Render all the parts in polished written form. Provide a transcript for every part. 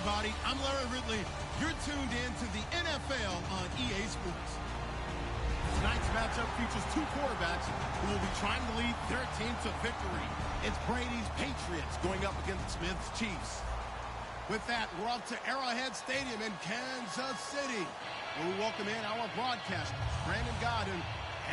everybody. I'm Larry Ridley. You're tuned in to the NFL on EA Sports. Tonight's matchup features two quarterbacks who will be trying to lead their team to victory. It's Brady's Patriots going up against Smith's Chiefs. With that, we're up to Arrowhead Stadium in Kansas City, where we welcome in our broadcasters, Brandon Godden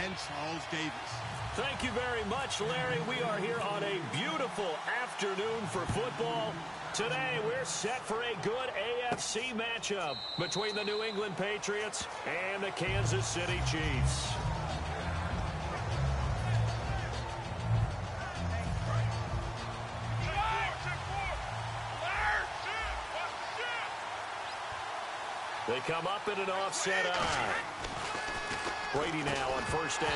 and Charles Davis. Thank you very much, Larry. We are here on a beautiful afternoon for football. Today, we're set for a good AFC matchup between the New England Patriots and the Kansas City Chiefs. They come up in an offset eye. Brady now on first down.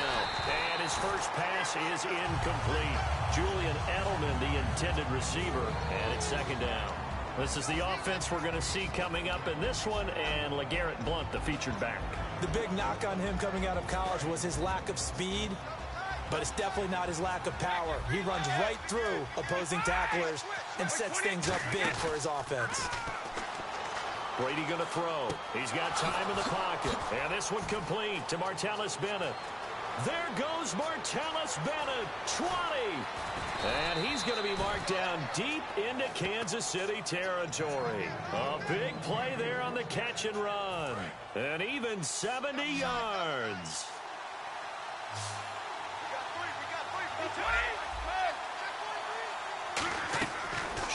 And his first pass is incomplete. Julian Edelman, the intended receiver. And it's second down. This is the offense we're going to see coming up in this one. And LeGarrette Blount, the featured back. The big knock on him coming out of college was his lack of speed. But it's definitely not his lack of power. He runs right through opposing tacklers and sets things up big for his offense. Brady going to throw. He's got time in the pocket. And this one complete to Martellus Bennett. There goes Martellus Bennett, 20. And he's going to be marked down deep into Kansas City territory. A big play there on the catch and run. And even 70 yards.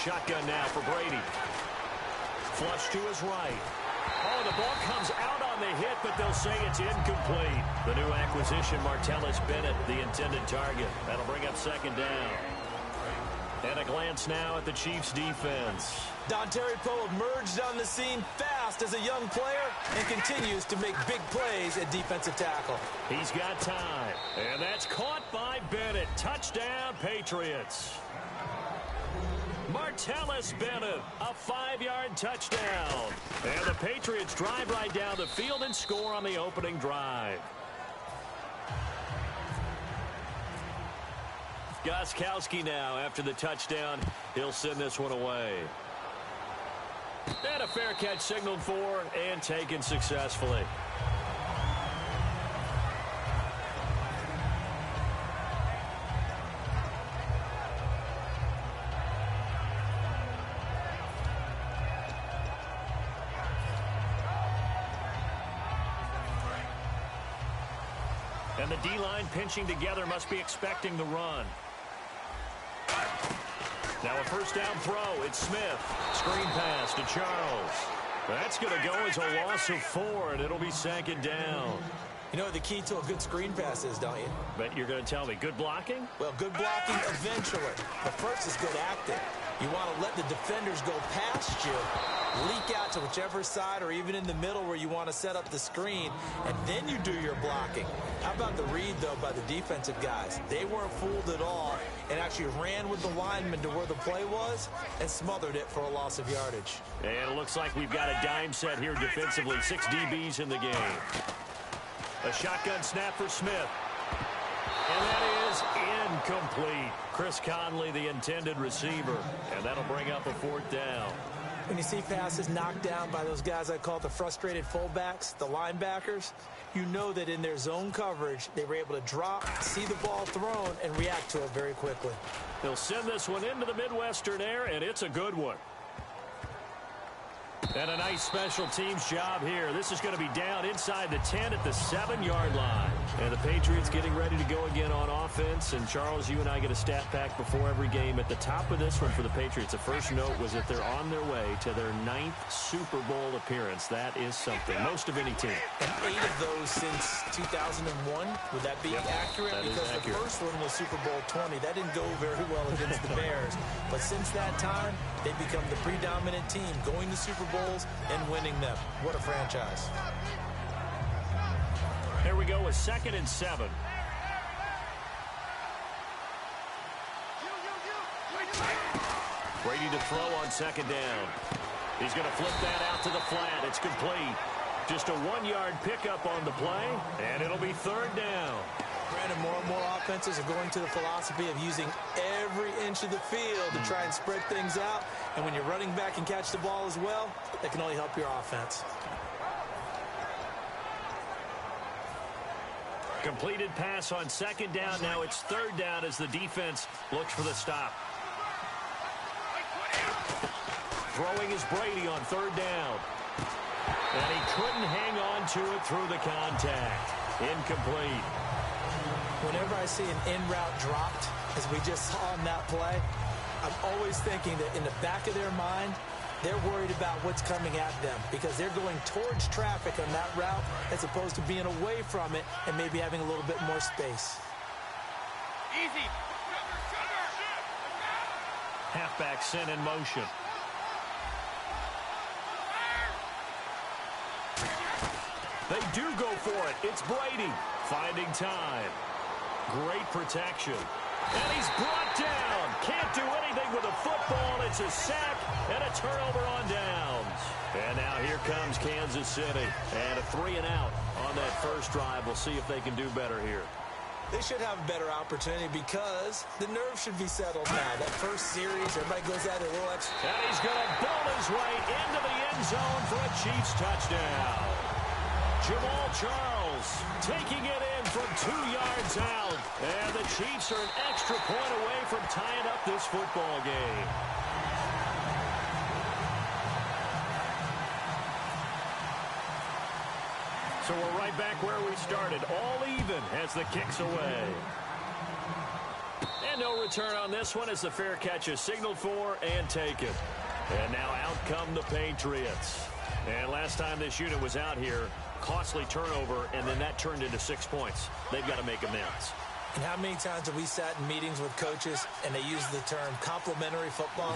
Shotgun now for Brady. Flush to his right. Oh, the ball comes out on the hit, but they'll say it's incomplete. The new acquisition, Martellus Bennett, the intended target. That'll bring up second down. And a glance now at the Chiefs' defense. Dontari Poe emerged on the scene fast as a young player and continues to make big plays at defensive tackle. He's got time. And that's caught by Bennett. Touchdown, Patriots. Martellus Bennett, a 5-yard touchdown. And the Patriots drive right down the field and score on the opening drive. Gostkowski now after the touchdown. He'll send this one away. And a fair catch signaled for and taken successfully. And the D-line pinching together must be expecting the run. Now a first down throw. It's Smith. Screen pass to Charles. That's going to go as a loss of 4, and it'll be second down. You know what the key to a good screen pass is, don't you? Bet you're going to tell me. Good blocking? Well, good blocking eventually. But first is good acting. You want to let the defenders go past you, leak out to whichever side or even in the middle where you want to set up the screen, and then you do your blocking. How about the read, though, by the defensive guys? They weren't fooled at all and actually ran with the lineman to where the play was and smothered it for a loss of yardage. And it looks like we've got a dime set here defensively. 6 DBs in the game. A shotgun snap for Smith. And that is incomplete. Chris Conley, the intended receiver. And that'll bring up a 4th down. When you see passes knocked down by those guys I call the frustrated fullbacks, the linebackers, you know that in their zone coverage, they were able to drop, see the ball thrown, and react to it very quickly. They'll send this one into the Midwestern air, and it's a good one. And a nice special teams job here. This is going to be down inside the 10 at the 7-yard line. And the Patriots getting ready to go again on offense. And, Charles, you and I get a stat pack before every game. At the top of this one for the Patriots, the first note was that they're on their way to their 9th Super Bowl appearance. That is something. Most of any team. And 8 of those since 2001. Would that be accurate? That because is accurate. The first one was Super Bowl 20. That didn't go very well against the Bears. But since that time, they become the predominant team, going to Super Bowls and winning them. What a franchise. Here we go with 2nd and 7. Brady to throw on 2nd down. He's going to flip that out to the flat. It's complete. Just a 1-yard pickup on the play, and it'll be 3rd down. Brandon, more and more offenses are going to the philosophy of using every inch of the field to try and spread things out. And when you're running back and catch the ball as well, that can only help your offense. Completed pass on second down. Now it's third down as the defense looks for the stop. Throwing is Brady on third down. And he couldn't hang on to it through the contact. Incomplete. Whenever I see an in-route dropped, as we just saw in that play, I'm always thinking that in the back of their mind, they're worried about what's coming at them because they're going towards traffic on that route as opposed to being away from it and maybe having a little bit more space. Easy. Halfback sent in motion. They do go for it. It's Brady finding time. Great protection. And he's brought down. Can't do anything with a football. It's a sack and a turnover on downs. And now here comes Kansas City. And a 3-and-out on that first drive. We'll see if they can do better here. They should have a better opportunity because the nerves should be settled now. That first series, everybody goes at it a little extra. And he's going to bowl his way into the end zone for a Chiefs touchdown. Jamal Charles taking it in from 2 yards out. And the Chiefs are an extra point away from tying up this football game. So we're right back where we started. All even as the kick's away. And no return on this one as the fair catch is signaled for and taken. And now out come the Patriots. And last time this unit was out here, costly turnover, and then that turned into 6 points. They've got to make amends. And how many times have we sat in meetings with coaches and they use the term complementary football?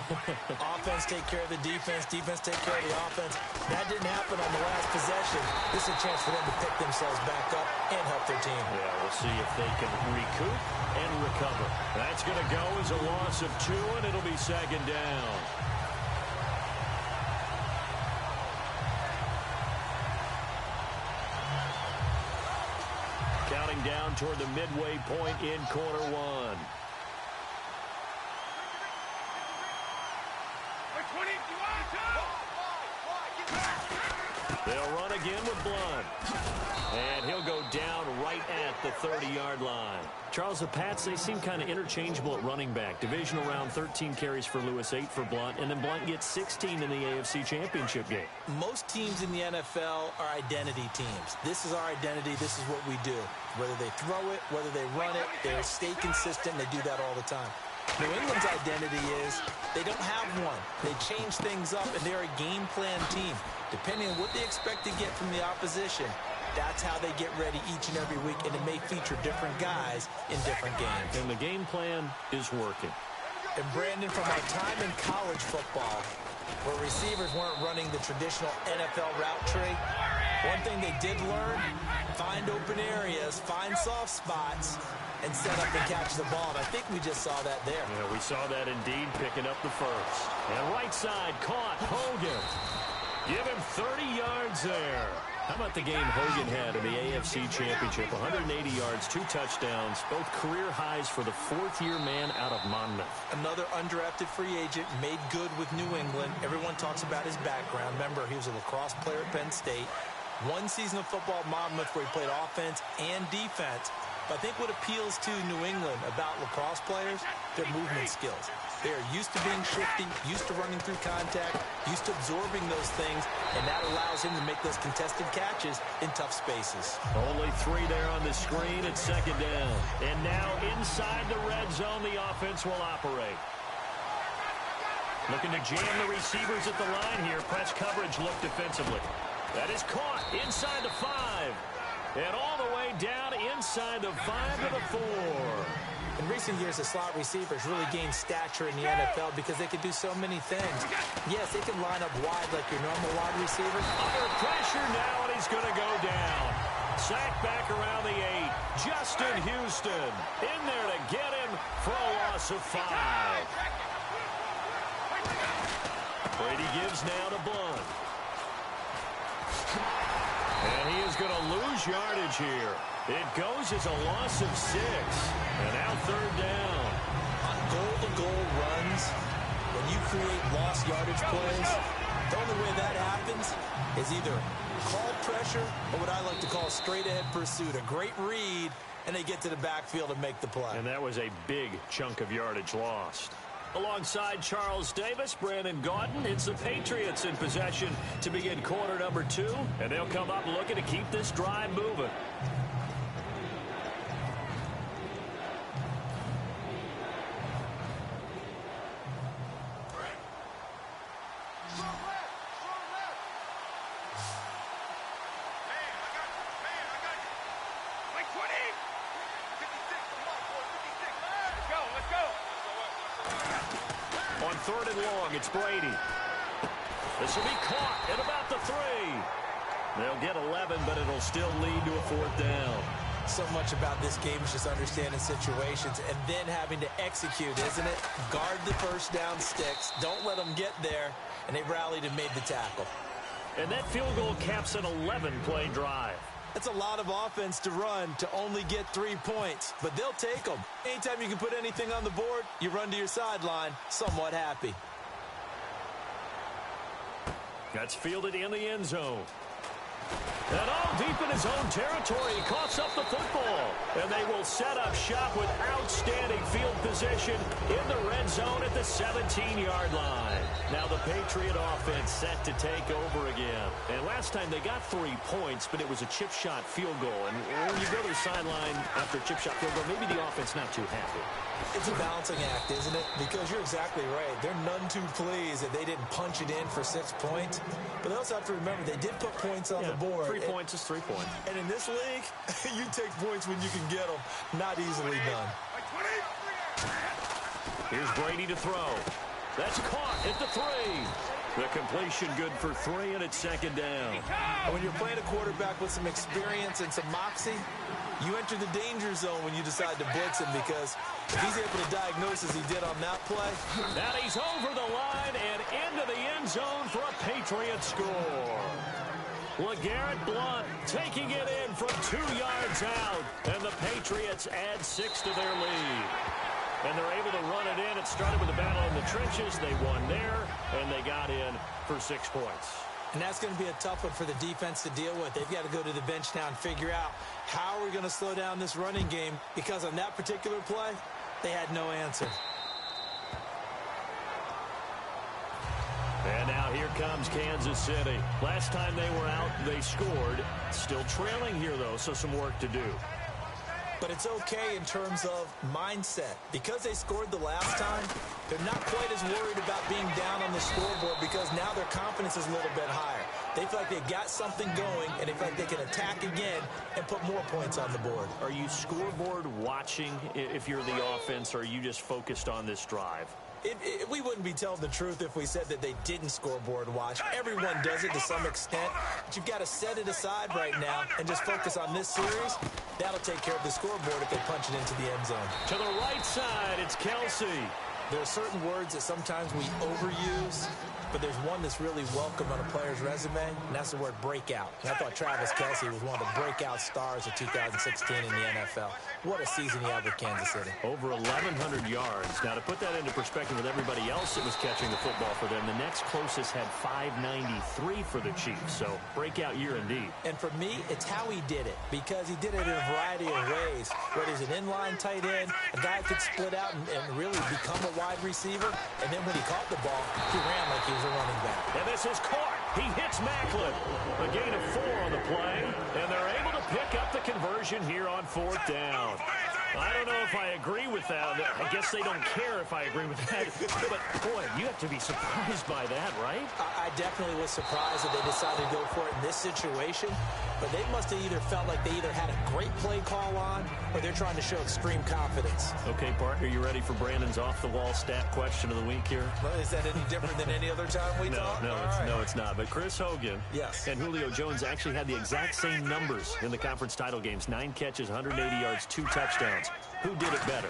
Offense take care of the defense, defense take care of the offense. That didn't happen on the last possession. This is a chance for them to pick themselves back up and help their team. Yeah, we'll see if they can recoup and recover. That's going to go as a loss of 2, and it'll be second down. Counting down toward the midway point in quarter one. They'll run again with Blunt. And he'll go down right at the 30-yard line. Charles, the Pats, they seem kind of interchangeable at running back. Divisional round, 13 carries for Lewis, 8 for Blunt, and then Blunt gets 16 in the AFC Championship game. Most teams in the NFL are identity teams. This is our identity. This is what we do. Whether they throw it, whether they run it, they stay consistent. They do that all the time. New England's identity is they don't have one. They change things up, and they're a game plan team. Depending on what they expect to get from the opposition, that's how they get ready each and every week, and it may feature different guys in different games. And the game plan is working. And Brandon, from our time in college football, where receivers weren't running the traditional NFL route tree, one thing they did learn, find open areas, find soft spots, and set up and catch the ball. And I think we just saw that there. Yeah, we saw that indeed, picking up the first. And right side caught Hogan. Give him 30 yards there. How about the game Hogan had in the AFC Championship? 180 yards, 2 touchdowns, both career highs for the 4th-year man out of Monmouth. Another undrafted free agent, made good with New England. Everyone talks about his background. Remember, he was a lacrosse player at Penn State. 1 season of football at Monmouth where he played offense and defense. But I think what appeals to New England about lacrosse players, their movement skills. They are used to being shifty, used to running through contact, used to absorbing those things, and that allows him to make those contested catches in tough spaces. Only 3 there on the screen at second down. And now inside the red zone, the offense will operate. Looking to jam the receivers at the line here. Press coverage look defensively. That is caught inside the 5. And all the way down inside the 5 to the 4. In recent years, the slot receivers really gained stature in the NFL because they could do so many things. Yes, they can line up wide like your normal wide receiver. Under pressure now, and he's going to go down. Sacked back around the 8. Justin Houston in there to get him for a loss of 5. Brady gives now to Blunt. And he is going to lose yardage here. It goes as a loss of 6. And now third down. On goal-to-goal runs, when you create lost yardage plays, the only way that happens is either call pressure or what I like to call straight-ahead pursuit. A great read, and they get to the backfield and make the play. And that was a big chunk of yardage lost. Alongside Charles Davis, Brandon Gaudin, it's the Patriots in possession to begin quarter number 2, and they'll come up looking to keep this drive moving. On third and long, it's Brady. This will be caught at about the 3. They'll get 11, but it'll still lead to a 4th down. So much about this game is just understanding situations and then having to execute, isn't it? Guard the first down sticks. Don't let them get there. And they rallied and made the tackle. And that field goal caps an 11-play drive. That's a lot of offense to run to only get 3 points, but they'll take them. Anytime you can put anything on the board, you run to your sideline somewhat happy. That's fielded in the end zone. And all deep in his own territory, he coughs up the football. And they will set up shop with outstanding field position in the red zone at the 17-yard line. Now the Patriot offense set to take over again. And last time they got 3 points, but it was a chip shot field goal. And when you go to the sideline after a chip shot field goal, maybe the offense not too happy. It's a balancing act, isn't it? Because you're exactly right. They're none too pleased that they didn't punch it in for 6 points. But they also have to remember they did put points on the board. 3 points is 3 points. And in this league, you take points when you can get them. Not easily done. Here's Brady to throw. That's caught at the 3. The completion good for 3, and it's 2nd down. And when you're playing a quarterback with some experience and some moxie, you enter the danger zone when you decide to blitz him, because if he's able to diagnose as he did on that play. Now he's over the line and into the end zone for a Patriot score. LeGarrette Blount taking it in from 2 yards out, and the Patriots add 6 to their lead. And they're able to run it in. It started with a battle in the trenches. They won there, and they got in for 6 points. And that's going to be a tough one for the defense to deal with. They've got to go to the bench now and figure out how we're going to slow down this running game, because on that particular play, they had no answer. And now here comes Kansas City. Last time they were out, they scored. Still trailing here, though, so some work to do. But it's okay in terms of mindset. Because they scored the last time, they're not quite as worried about being down on the scoreboard, because now their confidence is a little bit higher. They feel like they've got something going, and they feel like they can attack again and put more points on the board. Are you scoreboard watching if you're the offense, or are you just focused on this drive? We wouldn't be telling the truth if we said that they didn't scoreboard watch. Everyone does it to some extent, but you've got to set it aside right now and just focus on this series. That'll take care of the scoreboard if they punch it into the end zone. To the right side, it's Kelsey. There are certain words that sometimes we overuse, but there's one that's really welcome on a player's resume, and that's the word breakout. And I thought Travis Kelce was one of the breakout stars of 2016 in the NFL. What a season he had with Kansas City. Over 1,100 yards. Now, to put that into perspective with everybody else that was catching the football for them, the next closest had 593 for the Chiefs. So, breakout year indeed. And for me, it's how he did it, because he did it in a variety of ways. Whether he's an inline tight end, a guy who could split out and really become a wide receiver, and then when he caught the ball, he ran like he was a running back. And this is caught. He hits Macklin. A gain of 4 on the play, and they're able to pick up the conversion here on 4th down. I don't know if I agree with that. I guess they don't care if I agree with that. But, boy, you have to be surprised by that, right? I definitely was surprised that they decided to go for it in this situation. But they must have either felt like they either had a great play call on, or they're trying to show extreme confidence. Okay, Parker, you ready for Brandon's off-the-wall stat question of the week here? Well, is that any different than any other time we talk? No, it's not. But Chris Hogan yes, and Julio Jones actually had the exact same numbers in the conference title games. 9 catches, 180 yards, 2 touchdowns. Who did it better?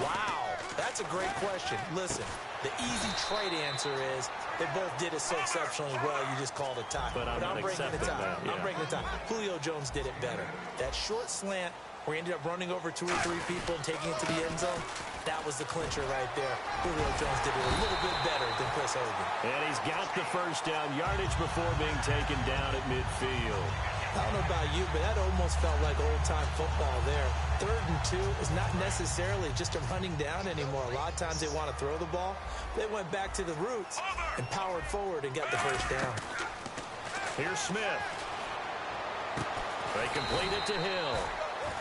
Wow. That's a great question. Listen, the easy trade answer is they both did it so exceptionally well, you just called a tie. But I'm not accepting that. Yeah. I'm breaking the tie. Julio Jones did it better. That short slant where he ended up running over 2 or 3 people and taking it to the end zone, that was the clincher right there. Julio Jones did it a little bit better than Chris Hogan. And he's got the first down yardage before being taken down at midfield. I don't know about you, but that almost felt like old-time football there. 3rd and 2 is not necessarily just a running down anymore. A lot of times they want to throw the ball. They went back to the roots and powered forward and got the first down. Here's Smith. They complete it to Hill.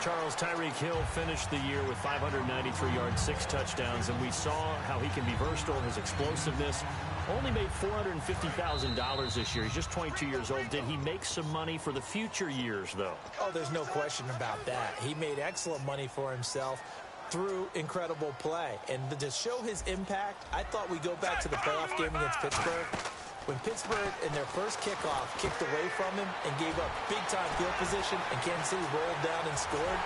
Charles, Tyreek Hill finished the year with 593 yards, 6 touchdowns, and we saw how he can be versatile, his explosiveness. Only made $450,000 this year. He's just 22 years old. Did he make some money for the future years, though? Oh, there's no question about that. He made excellent money for himself through incredible play. And to show his impact, I thought we'd go back to the playoff game against Pittsburgh. When Pittsburgh, in their first kickoff, kicked away from him and gave up big-time field position, and Kansas City rolled down and scored,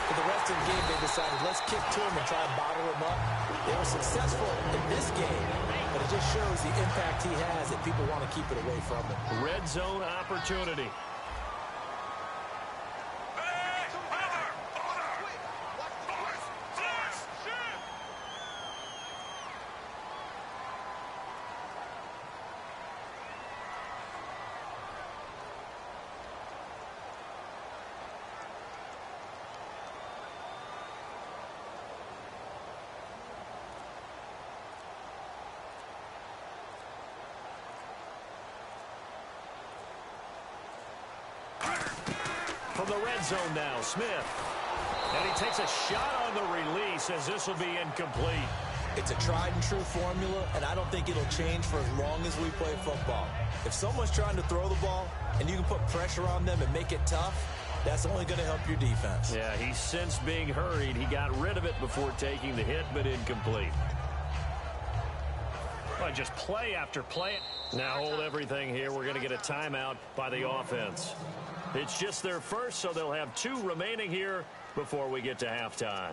for the rest of the game, they decided, let's kick to him and try and bottle him up. They were successful in this game, but it just shows the impact he has that people want to keep it away from him. Red zone opportunity. From the red zone now, Smith. And he takes a shot on the release as this will be incomplete. It's a tried-and-true formula, and I don't think it'll change for as long as we play football. If someone's trying to throw the ball and you can put pressure on them and make it tough, that's only going to help your defense. Yeah, he's sensed being hurried. He got rid of it before taking the hit, but incomplete. Well, just play after play. Now hold everything here. We're going to get a timeout by the offense. It's just their first, so they'll have 2 remaining here before we get to halftime.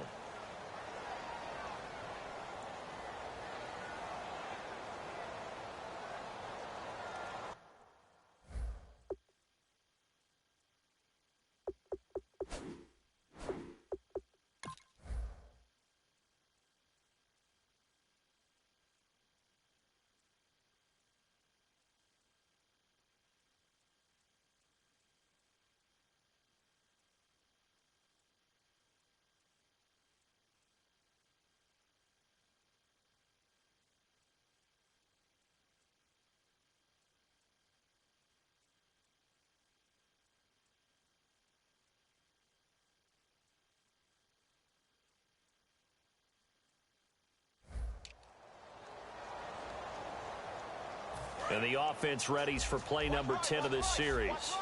And the offense readies for play number 10 of this series.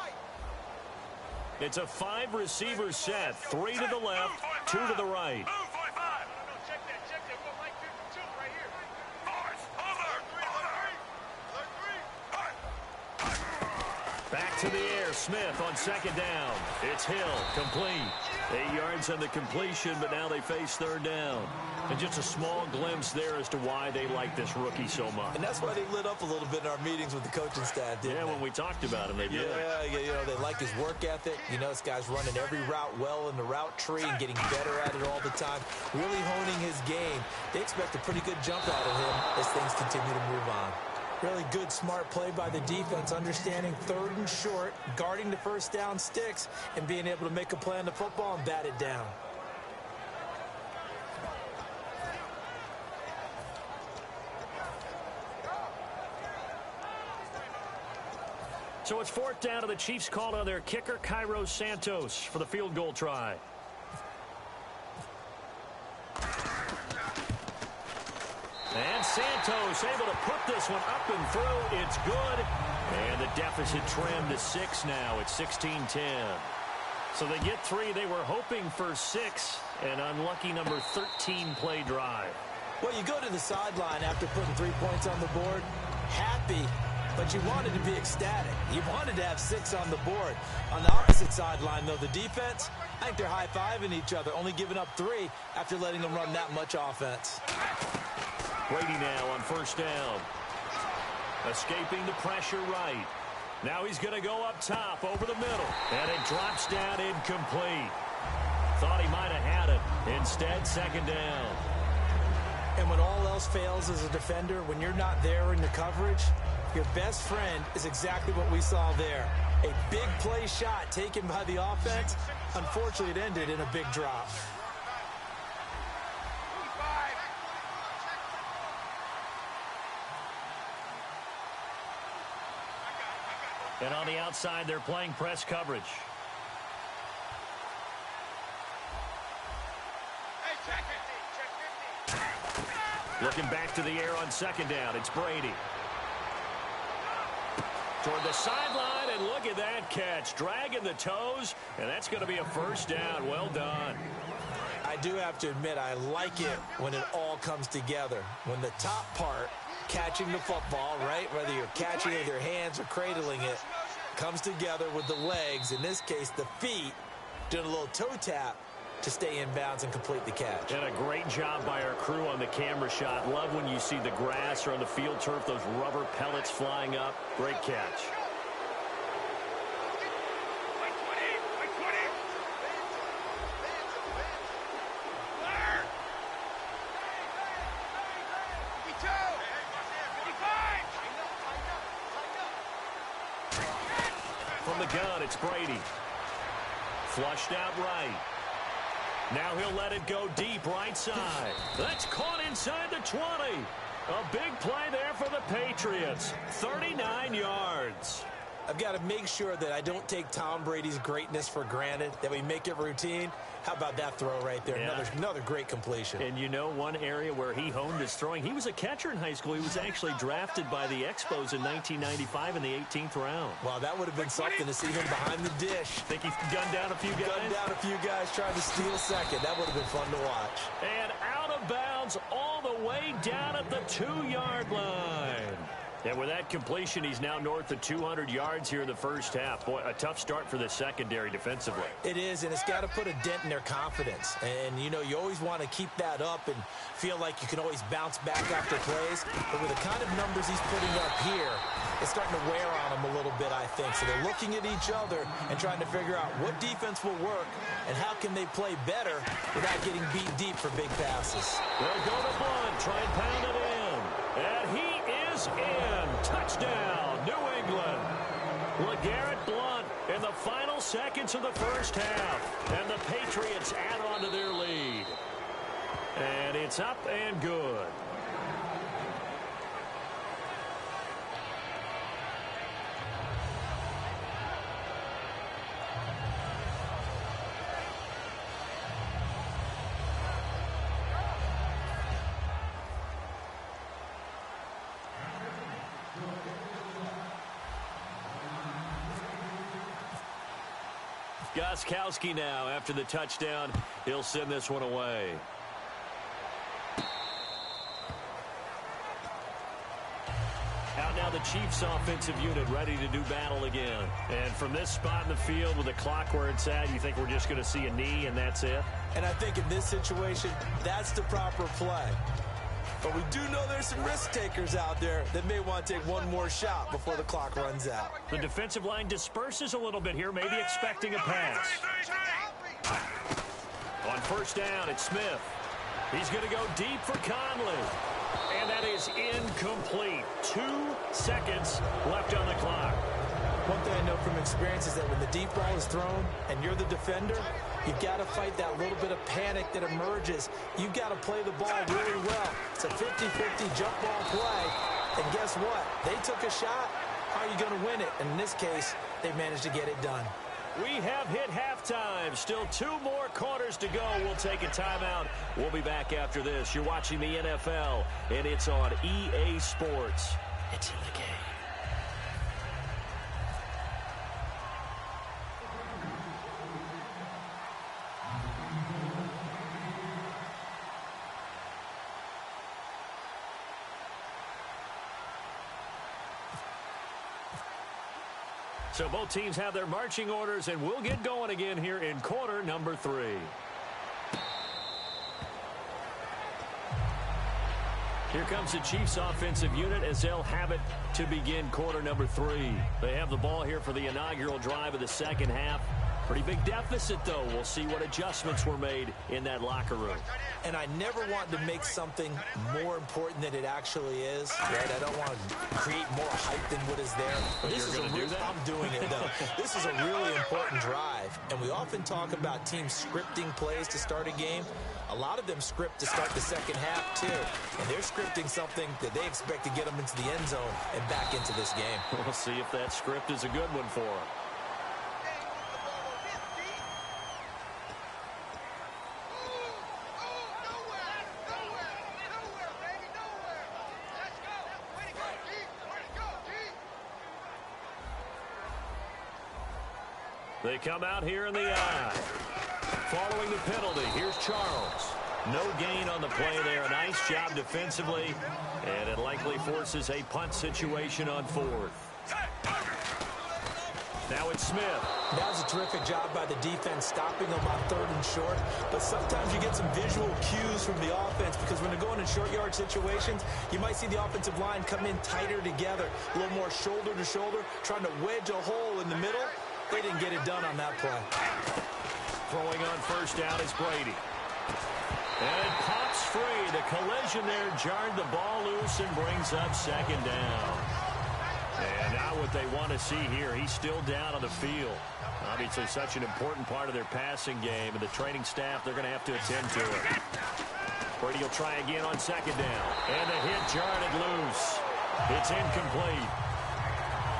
It's a 5-receiver set. 3 to the left, 2 to the right. Back to the air. Smith on 2nd down. It's Hill. Complete. 8 yards on the completion, but now they face 3rd down. And just a small glimpse there as to why they like this rookie so much. And that's why they lit up a little bit in our meetings with the coaching staff, didn't they? When we talked about him, they did. Yeah, you know, they like his work ethic. You know, this guy's running every route well in the route tree and getting better at it all the time, really honing his game. They expect a pretty good jump out of him as things continue to move on. Really good, smart play by the defense, understanding 3rd and short, guarding the first down sticks, and being able to make a play on the football and bat it down. So it's 4th down, and the Chiefs called on their kicker, Cairo Santos, for the field goal try. And Santos able to put this one up and through. It's good. And the deficit trimmed to 6 now. It's 16-10. So they get 3. They were hoping for 6. An unlucky number 13 play drive. Well, you go to the sideline after putting 3 points on the board, happy but you wanted to be ecstatic. You wanted to have 6 on the board. On the opposite sideline, though, the defense, I think they're high-fiving each other, only giving up 3 after letting them run that much offense. Brady now on first down. Escaping the pressure right. Now he's going to go up top over the middle. And it drops down incomplete. Thought he might have had it. Instead, second down. And when all else fails as a defender, when you're not there in the coverage, your best friend is exactly what we saw there. A big play shot taken by the offense. Unfortunately, it ended in a big drop. And on the outside, they're playing press coverage. Looking back to the air on second down. It's Brady. Toward the sideline, and look at that catch. Dragging the toes, and that's going to be a first down. Well done. I do have to admit, I like it when it all comes together. When the top part, catching the football, right, whether you're catching it with your hands or cradling it, comes together with the legs, in this case the feet, doing a little toe tap to stay in bounds and complete the catch. And a great job by our crew on the camera shot. Love when you see the grass or on the field turf, those rubber pellets flying up. Great catch. From the gun, it's Brady. Flushed out right. Now he'll let it go deep right side. That's caught inside the 20. A big play there for the Patriots. 39 yards. I've got to make sure that I don't take Tom Brady's greatness for granted, that we make it routine. How about that throw right there? Yeah. Another great completion. And you know one area where he honed his throwing? He was a catcher in high school. He was actually drafted by the Expos in 1995 in the 18th round. Wow, that would have been something to see him behind the dish. Think he's gunned down a few guys? Gunned down a few guys trying to steal second. That would have been fun to watch. And out of bounds all the way down at the 2-yard line. And with that completion, he's now north of 200 yards here in the first half. Boy, a tough start for the secondary defensively. It is, and it's got to put a dent in their confidence. And, you know, you always want to keep that up and feel like you can always bounce back after plays. But with the kind of numbers he's putting up here, it's starting to wear on them a little bit, I think. So they're looking at each other and trying to figure out what defense will work and how can they play better without getting beat deep for big passes. They'll go to Blunt, try and pound it in. And he is in. Touchdown, New England. LeGarrette Blunt in the final seconds of the first half. And the Patriots add on to their lead. And it's up and good. Gostkowski now after the touchdown. He'll send this one away. Out now the Chiefs offensive unit ready to do battle again. And from this spot in the field with the clock where it's at, you think we're just going to see a knee and that's it? And I think in this situation, that's the proper play. But we do know there's some risk takers out there that may want to take one more shot before the clock runs out. The defensive line disperses a little bit here, maybe expecting a pass. On first down, it's Smith. He's going to go deep for Conley. And that is incomplete. 2 seconds left on the clock. One thing I know from experience is that when the deep ball is thrown and you're the defender, you've got to fight that little bit of panic that emerges. You've got to play the ball really well. It's a 50-50 jump ball play. And guess what? They took a shot. How are you going to win it? And in this case, they managed to get it done. We have hit halftime. Still 2 more quarters to go. We'll take a timeout. We'll be back after this. You're watching the NFL, and it's on EA Sports. It's in the game. So both teams have their marching orders, and we'll get going again here in quarter number 3. Here comes the Chiefs offensive unit as they'll have it to begin quarter number 3. They have the ball here for the inaugural drive of the second half. Pretty big deficit, though. We'll see what adjustments were made in that locker room. And I never want to make something more important than it actually is. Right? I don't want to create more hype than what is there. But this is I'm doing it, though. This is a really important drive. And we often talk about teams scripting plays to start a game. A lot of them script to start the second half, too. And they're scripting something that they expect to get them into the end zone and back into this game. We'll see if that script is a good one for them. They come out here in the eye. Following the penalty, here's Charles. No gain on the play there. A nice job defensively. And it likely forces a punt situation on 4th. Now it's Smith. That was a terrific job by the defense stopping them on 3rd and short. But sometimes you get some visual cues from the offense because when they're going in short yard situations, you might see the offensive line come in tighter together, a little more shoulder to shoulder, trying to wedge a hole in the middle. They didn't get it done on that play. Throwing on first down is Brady. And it pops free. The collision there jarred the ball loose and brings up second down. And now what they want to see here, he's still down on the field. Obviously such an important part of their passing game, and the training staff, they're going to have to attend to it. Brady will try again on second down. And the hit jarred it loose. It's incomplete.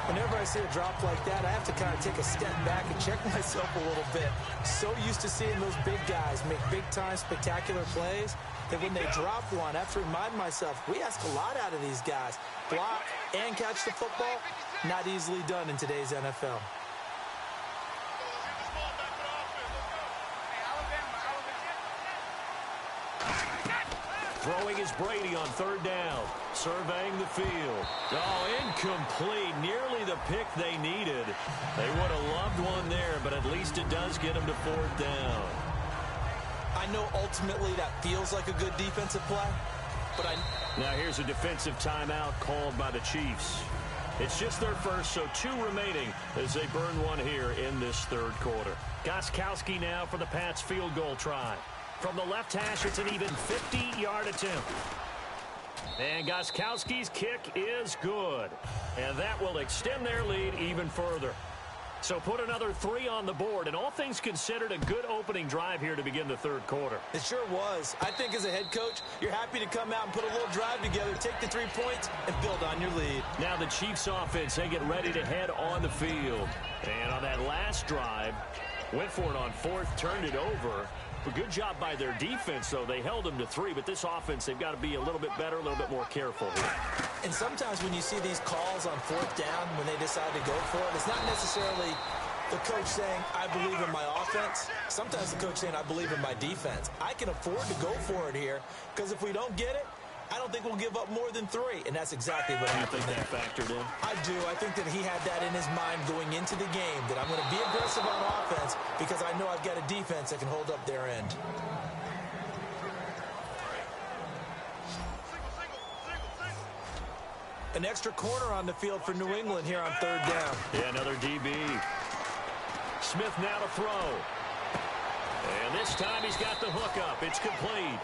Whenever I see a drop like that, I have to kind of take a step back and check myself a little bit. So used to seeing those big guys make big-time spectacular plays that when they drop one, I have to remind myself, we ask a lot out of these guys. Block and catch the football, not easily done in today's NFL. Throwing is Brady on 3rd down. Surveying the field. Oh, incomplete. Nearly the pick they needed. They would have loved one there, but at least it does get them to 4th down. I know ultimately that feels like a good defensive play, but Now here's a defensive timeout called by the Chiefs. It's just their first, so 2 remaining as they burn one here in this 3rd quarter. Gostkowski now for the Pats field goal try. From the left hash, it's an even 50-yard attempt. And Gostkowski's kick is good. And that will extend their lead even further. So put another 3 on the board, and all things considered, a good opening drive here to begin the 3rd quarter. It sure was. I think as a head coach, you're happy to come out and put a little drive together, take the 3 points, and build on your lead. Now the Chiefs offense, they get ready to head on the field. And on that last drive, went for it on 4th, turned it over. A good job by their defense, though. They held them to 3, but this offense, they've got to be a little bit better, a little bit more careful here. And sometimes when you see these calls on 4th down, when they decide to go for it, it's not necessarily the coach saying, I believe in my offense. Sometimes the coach saying, I believe in my defense. I can afford to go for it here, because if we don't get it, I don't think we'll give up more than 3, and that's exactly what happened there. You think that factored in? I do. I think that he had that in his mind going into the game, that I'm going to be aggressive on offense because I know I've got a defense that can hold up their end. An extra corner on the field for New England here on 3rd down. Yeah, another DB. Smith now to throw. And this time he's got the hook up. It's complete.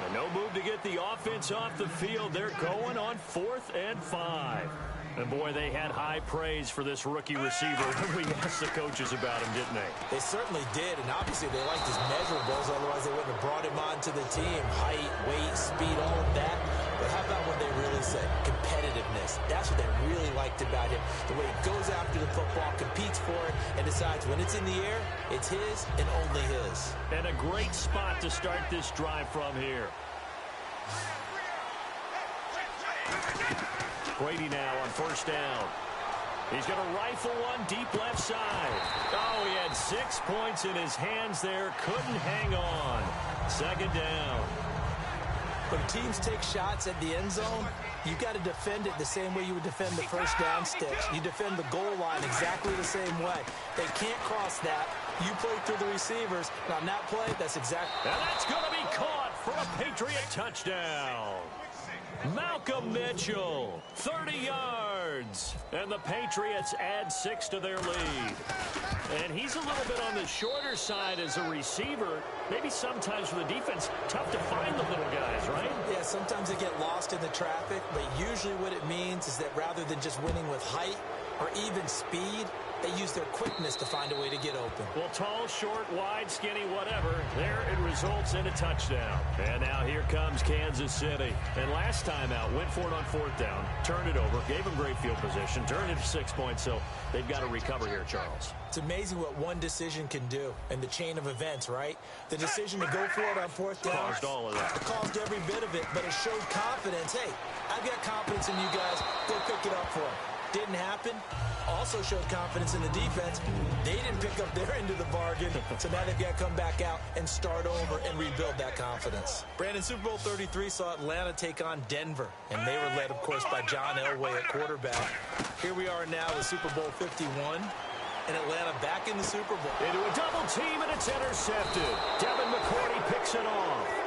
And no move to get the offense off the field. They're going on 4th and 5. And, boy, they had high praise for this rookie receiver when we asked the coaches about him, didn't they? They certainly did, and obviously they liked his measurables. Otherwise, they wouldn't have brought him onto the team. Height, weight, speed, all of that. But how about what they really said? Competitiveness. That's what they really liked about him. The way he goes after the football, competes for it, and decides when it's in the air, it's his and only his. And a great spot to start this drive from here. Brady now on 1st down. He's going to rifle one deep left side. Oh, he had 6 points in his hands there. Couldn't hang on. 2nd down. When teams take shots at the end zone, you got to defend it the same way you would defend the first down sticks. You defend the goal line exactly the same way. They can't cross that. You play through the receivers. And on that play, that's exactly. And that's going to be caught for a Patriot touchdown. Malcolm Mitchell, 30 yards. And the Patriots add 6 to their lead. And he's a little bit on the shorter side as a receiver. Maybe sometimes for the defense, tough to find the little guys, right? Yeah, sometimes they get lost in the traffic, but usually what it means is that rather than just winning with height or even speed, they use their quickness to find a way to get open. Well, tall, short, wide, skinny, whatever, there it results in a touchdown. And now here comes Kansas City. And last time out, went for it on 4th down, turned it over, gave them great field position, turned it to 6 points, so they've got to recover here, Charles. It's amazing what one decision can do in the chain of events, right? The decision to go for it on 4th down caused all of that. It caused every bit of it, but it showed confidence. Hey, I've got confidence in you guys. Go pick it up for them. Didn't happen. Also showed confidence in the defense. They didn't pick up their end of the bargain, so now they've got to come back out and start over and rebuild that confidence. Brandon, Super Bowl 33 saw Atlanta take on Denver, and they were led, of course, by John Elway at quarterback. Here we are now with Super Bowl 51, and Atlanta back in the Super Bowl. Into a double team, and it's intercepted. Devin McCourty picks it off.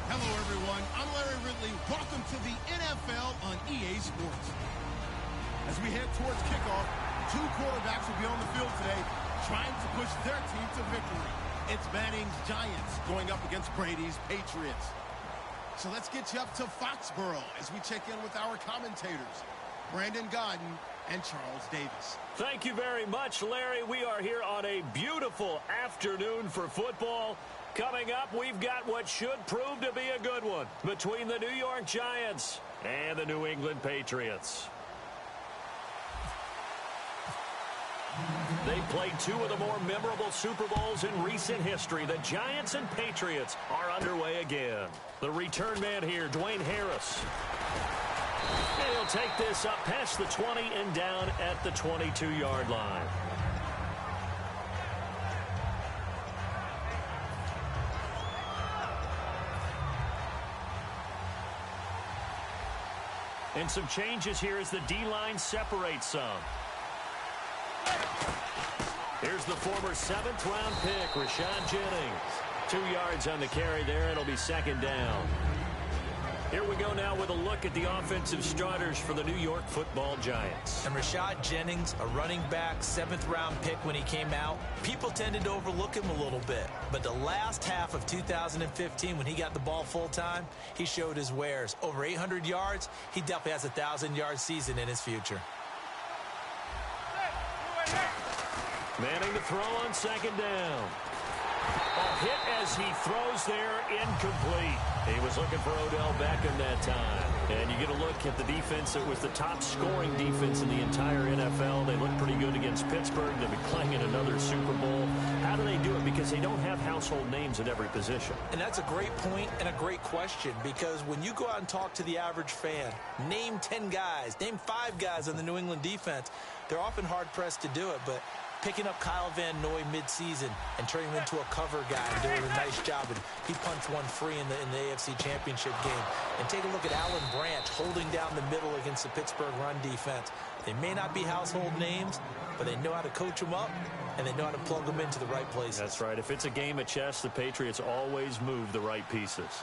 Hello, everyone. I'm Larry Ridley. Welcome to the NFL on EA Sports. As we head towards kickoff, 2 quarterbacks will be on the field today trying to push their team to victory. It's Manning's Giants going up against Brady's Patriots. So let's get you up to Foxborough as we check in with our commentators, Brandon Godden and Charles Davis. Thank you very much, Larry. We are here on a beautiful afternoon for football. Coming up, we've got what should prove to be a good one between the New York Giants and the New England Patriots. They played 2 of the more memorable Super Bowls in recent history. The Giants and Patriots are underway again. The return man here, Dwayne Harris. And he'll take this up past the 20 and down at the 22-yard line. And some changes here as the D-line separates some. Here's the former 7th-round pick, Rashad Jennings. 2 yards on the carry there. It'll be 2nd down. Here we go now with a look at the offensive starters for the New York Football Giants. And Rashad Jennings, a running back, 7th-round pick when he came out. People tended to overlook him a little bit. But the last half of 2015, when he got the ball full-time, he showed his wares. Over 800 yards, he definitely has a 1,000-yard season in his future. Manning to throw on 2nd down. A hit as he throws there, incomplete. He was looking for Odell Beckham that time. And you get a look at the defense. It was the top scoring defense in the entire NFL. They look pretty good against Pittsburgh. They'll be playing in another Super Bowl. How do they do it? Because they don't have household names at every position. And that's a great point and a great question, because when you go out and talk to the average fan, name 10 guys, name 5 guys on the New England defense, they're often hard-pressed to do it, but picking up Kyle Van Noy midseason and turning him into a cover guy and doing a nice job, and he punched one free in the AFC Championship game. And take a look at Alan Branch holding down the middle against the Pittsburgh run defense. They may not be household names, but they know how to coach them up, and they know how to plug them into the right places. That's right. If it's a game of chess, the Patriots always move the right pieces.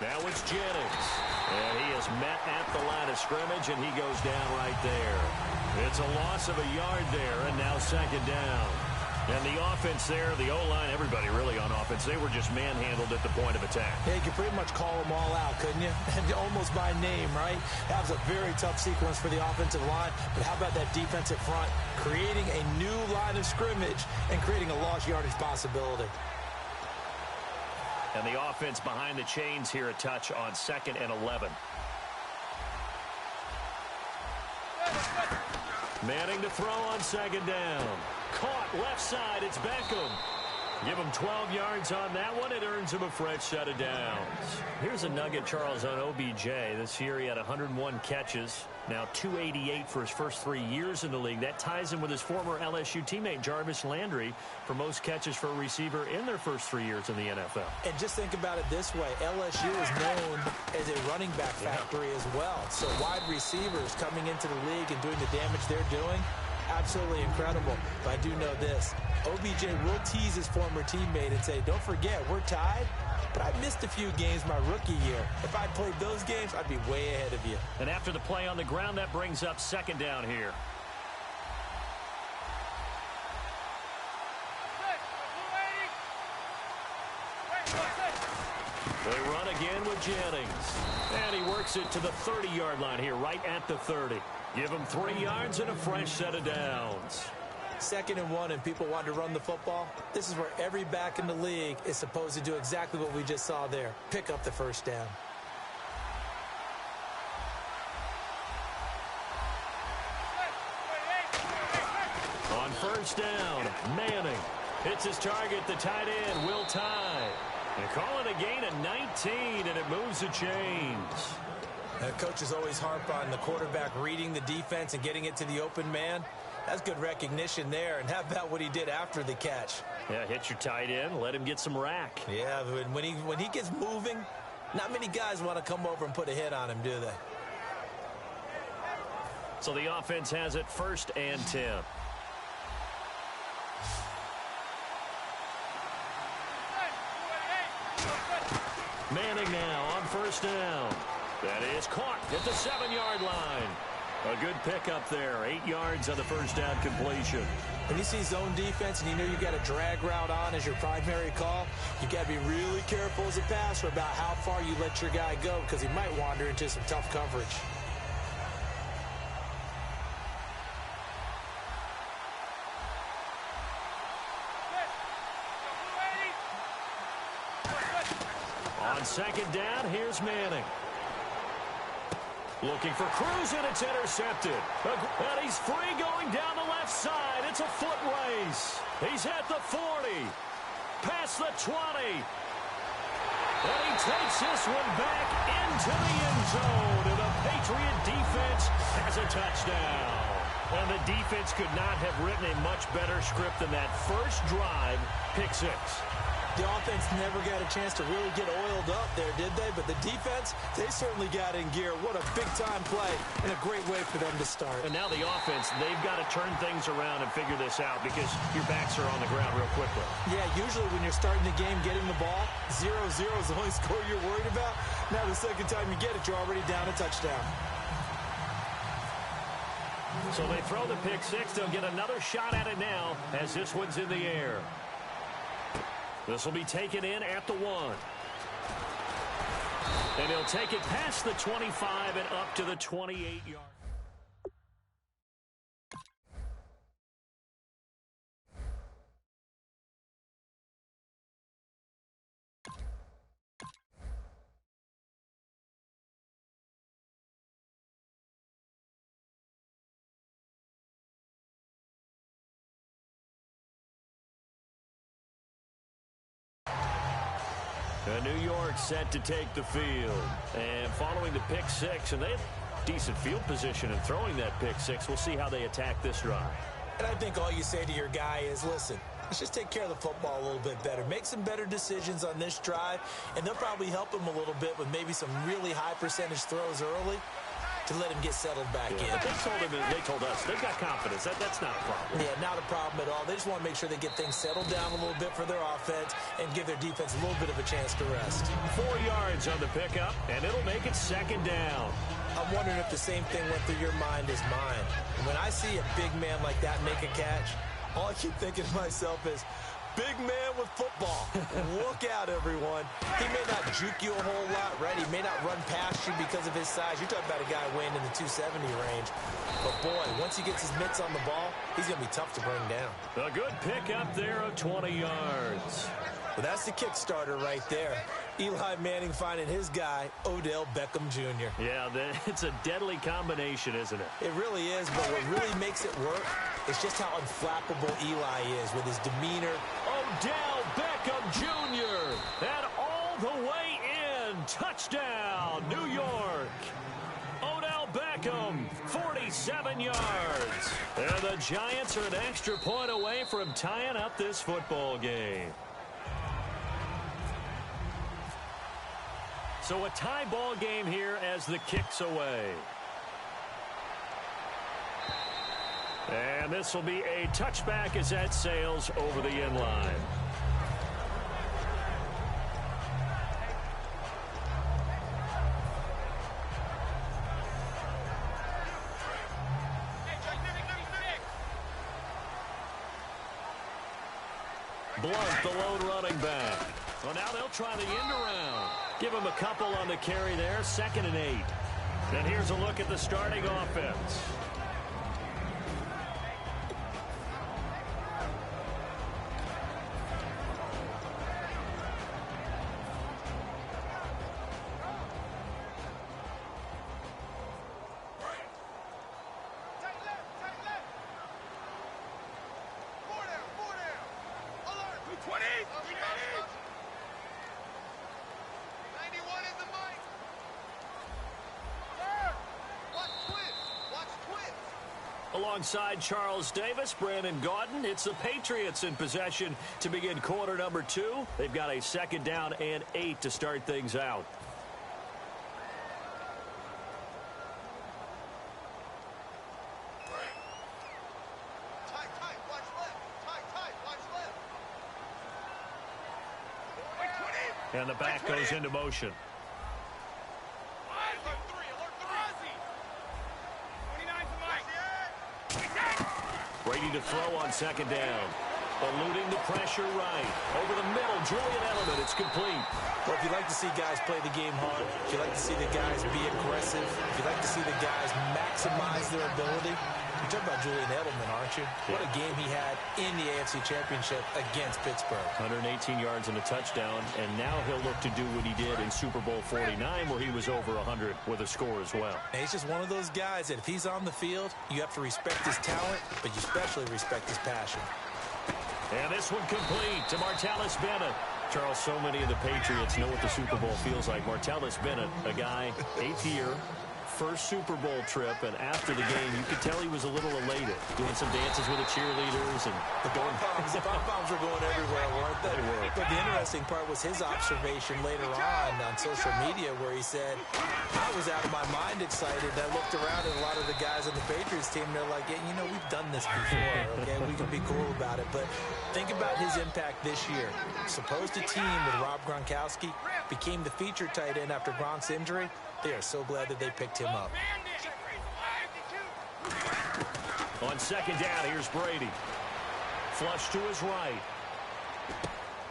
Now it's Jennings. And he is met at the line of scrimmage, and he goes down right there. It's a loss of a yard there, and now second down. And the offense there, the O-line, everybody really on offense, they were just manhandled at the point of attack. Yeah, you could pretty much call them all out, couldn't you? And almost by name, right? That was a very tough sequence for the offensive line. But how about that defensive front creating a new line of scrimmage and creating a lost yardage possibility? And the offense behind the chains here, a touch on 2nd and 11. Manning to throw on 2nd down. Caught left side. It's Beckham. Give him 12 yards on that one. It earns him a fresh set of downs. Here's a nugget, Charles, on OBJ. This year he had 101 catches. Now 288 for his first 3 years in the league. That ties him with his former LSU teammate Jarvis Landry for most catches for a receiver in their first 3 years in the NFL. And just think about it this way. LSU is known as a running back factory as well. So wide receivers coming into the league and doing the damage they're doing, absolutely incredible. But I do know this. OBJ will tease his former teammate and say, don't forget, we're tied, but I missed a few games my rookie year. If I played those games, I'd be way ahead of you. And after the play on the ground, that brings up 2nd down here. They run again with Jennings. And he works it to the 30-yard line here, right at the 30. Give him 3 yards and a fresh set of downs. 2nd and 1, and people want to run the football. This is where every back in the league is supposed to do exactly what we just saw there. Pick up the first down. On 1st down, Manning hits his target, the tight end, Will Tye. They call it a gain of 19, and it moves the chains. Coaches always harp on the quarterback reading the defense and getting it to the open man. That's good recognition there. And how about what he did after the catch? Yeah, hit your tight end, let him get some rack. Yeah, when he gets moving, not many guys want to come over and put a hit on him, do they? So the offense has it 1st and 10. Manning now on 1st down. That is caught at the 7-yard line. A good pickup there. 8 yards on the 1st down completion. When you see zone defense and you know you got a drag route on as your primary call, you got to be really careful as a passer about how far you let your guy go, because he might wander into some tough coverage. On 2nd down, here's Manning. Looking for Cruz, and it's intercepted. And he's free going down the left side. It's a foot race. He's at the 40. Past the 20. And he takes this one back into the end zone. And the Patriot defense has a touchdown. And the defense could not have written a much better script than that first drive, pick 6. The offense never got a chance to really get oiled up there, did they? But the defense, they certainly got in gear. What a big-time play and a great way for them to start. And now the offense, they've got to turn things around and figure this out, because your backs are on the ground real quickly. Yeah, usually when you're starting the game, getting the ball, 0-0 is the only score you're worried about. Now the second time you get it, you're already down a touchdown. So they throw the pick 6. They'll get another shot at it now as this one's in the air. This will be taken in at the 1. And he'll take it past the 25 and up to the 28-yard. And New York set to take the field. And following the pick six, and they have decent field position in throwing that pick six. We'll see how they attack this drive. And I think all you say to your guy is, listen, let's just take care of the football a little bit better. Make some better decisions on this drive, and they'll probably help him a little bit with maybe some really high percentage throws early to let him get settled back in. But they told us they've got confidence. That's not a problem. Yeah, not a problem at all. They just want to make sure they get things settled down a little bit for their offense and give their defense a little bit of a chance to rest. 4 yards on the pickup, and it'll make it second down. I'm wondering if the same thing went through your mind as mine. When I see a big man like that make a catch, all I keep thinking to myself is, big man with football. Look out, everyone. He may not juke you a whole lot, right? He may not run past you because of his size. You're talking about a guy weighing in the 270 range. But, boy, once he gets his mitts on the ball, he's going to be tough to bring down. A good pickup there of 20 yards. Well, that's the Kickstarter right there. Eli Manning finding his guy, Odell Beckham Jr. Yeah, it's a deadly combination, isn't it? It really is, but what really makes it work is just how unflappable Eli is with his demeanor. Odell Beckham Jr. and all the way in. Touchdown, New York. Odell Beckham, 47 yards. And the Giants are an extra point away from tying up this football game. So a tie ball game here as the kick's away. And this will be a touchback as that sails over the end line. Blunt, the lone running back. Well, now they'll try the end around. Give him a couple on the carry there, 2nd and 8. And here's a look at the starting offense. Alongside Charles Davis, Brandon Gaudin, it's the Patriots in possession to begin quarter number 2. They've got a 2nd down and 8 to start things out. And the back goes into motion. Brady to throw on 2nd down. Eluding the pressure right. Over the middle, Julian Edelman. It's complete. Well, if you like to see guys play the game hard, if you like to see the guys be aggressive, if you like to see the guys maximize their ability, you're talking about Julian Edelman, aren't you? Yeah. What a game he had in the AFC Championship against Pittsburgh. 118 yards and a touchdown, and now he'll look to do what he did in Super Bowl 49, where he was over 100 with a score as well. And he's just one of those guys that if he's on the field, you have to respect his talent, but you especially respect his passion. And this one complete to Martellus Bennett. Charles, so many of the Patriots know what the Super Bowl feels like. Martellus Bennett, a guy, 8th year, first Super Bowl trip, and after the game, you could tell he was a little elated, doing some dances with the cheerleaders. And the pom-poms were going everywhere, weren't they? They were. But the interesting part was his observation later on social media where he said, I was out of my mind excited. I looked around at a lot of the guys on the Patriots team, and they're like, yeah, you know, we've done this before, okay? We can be cool about it. But think about his impact this year. Supposed to team with Rob Gronkowski, became the featured tight end after Gronk's injury. They are so glad that they picked him up. On 2nd down, here's Brady. Flush to his right.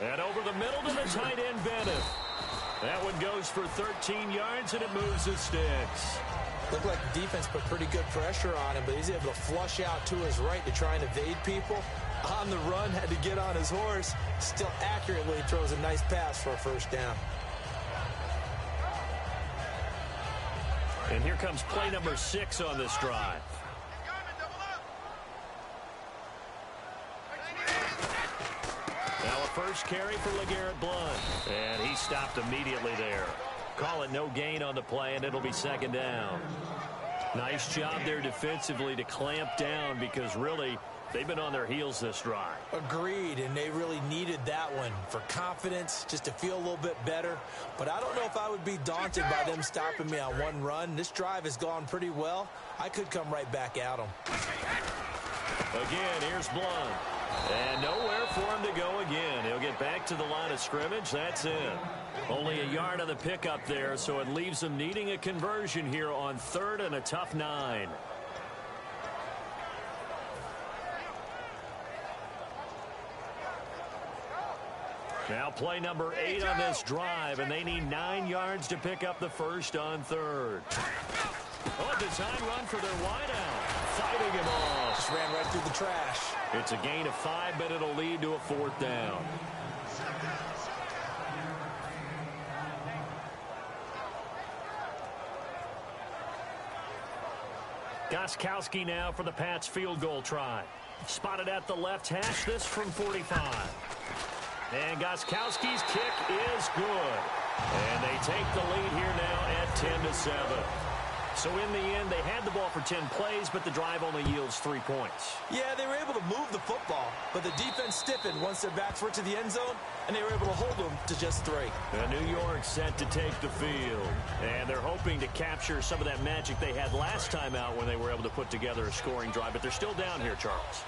And over the middle to the tight end, Bennett. That one goes for 13 yards, and it moves the sticks. Looked like the defense put pretty good pressure on him, but he's able to flush out to his right to try and evade people. On the run, had to get on his horse. Still accurately throws a nice pass for a 1st down. And here comes play number 6 on this drive. Now a first carry for LeGarrette Blount. And he stopped immediately there. Call it no gain on the play, and it'll be second down. Nice job there defensively to clamp down because really they've been on their heels this drive. Agreed, and they really needed that one for confidence, just to feel a little bit better. But I don't know if I would be daunted by them stopping me on one run. This drive has gone pretty well. I could come right back at them. Again, here's Blount. And nowhere for him to go again. He'll get back to the line of scrimmage. That's it. Only a yard on the pickup there, so it leaves them needing a conversion here on 3rd and a tough 9. Now play number 8 on this drive, and they need 9 yards to pick up the first on 3rd. Oh, a design run for their wideout. Fighting him off. Just ran right through the trash. It's a gain of 5, but it'll lead to a 4th down. Gostkowski now for the Pats field goal try. Spotted at the left hash, this from 45. And Gostkowski's kick is good. And they take the lead here now at 10-7. So in the end, they had the ball for 10 plays, but the drive only yields 3 points. Yeah, they were able to move the football, but the defense stiffened once their backs were to the end zone, and they were able to hold them to just 3. And New York set to take the field. And they're hoping to capture some of that magic they had last time out when they were able to put together a scoring drive, but they're still down here, Charles.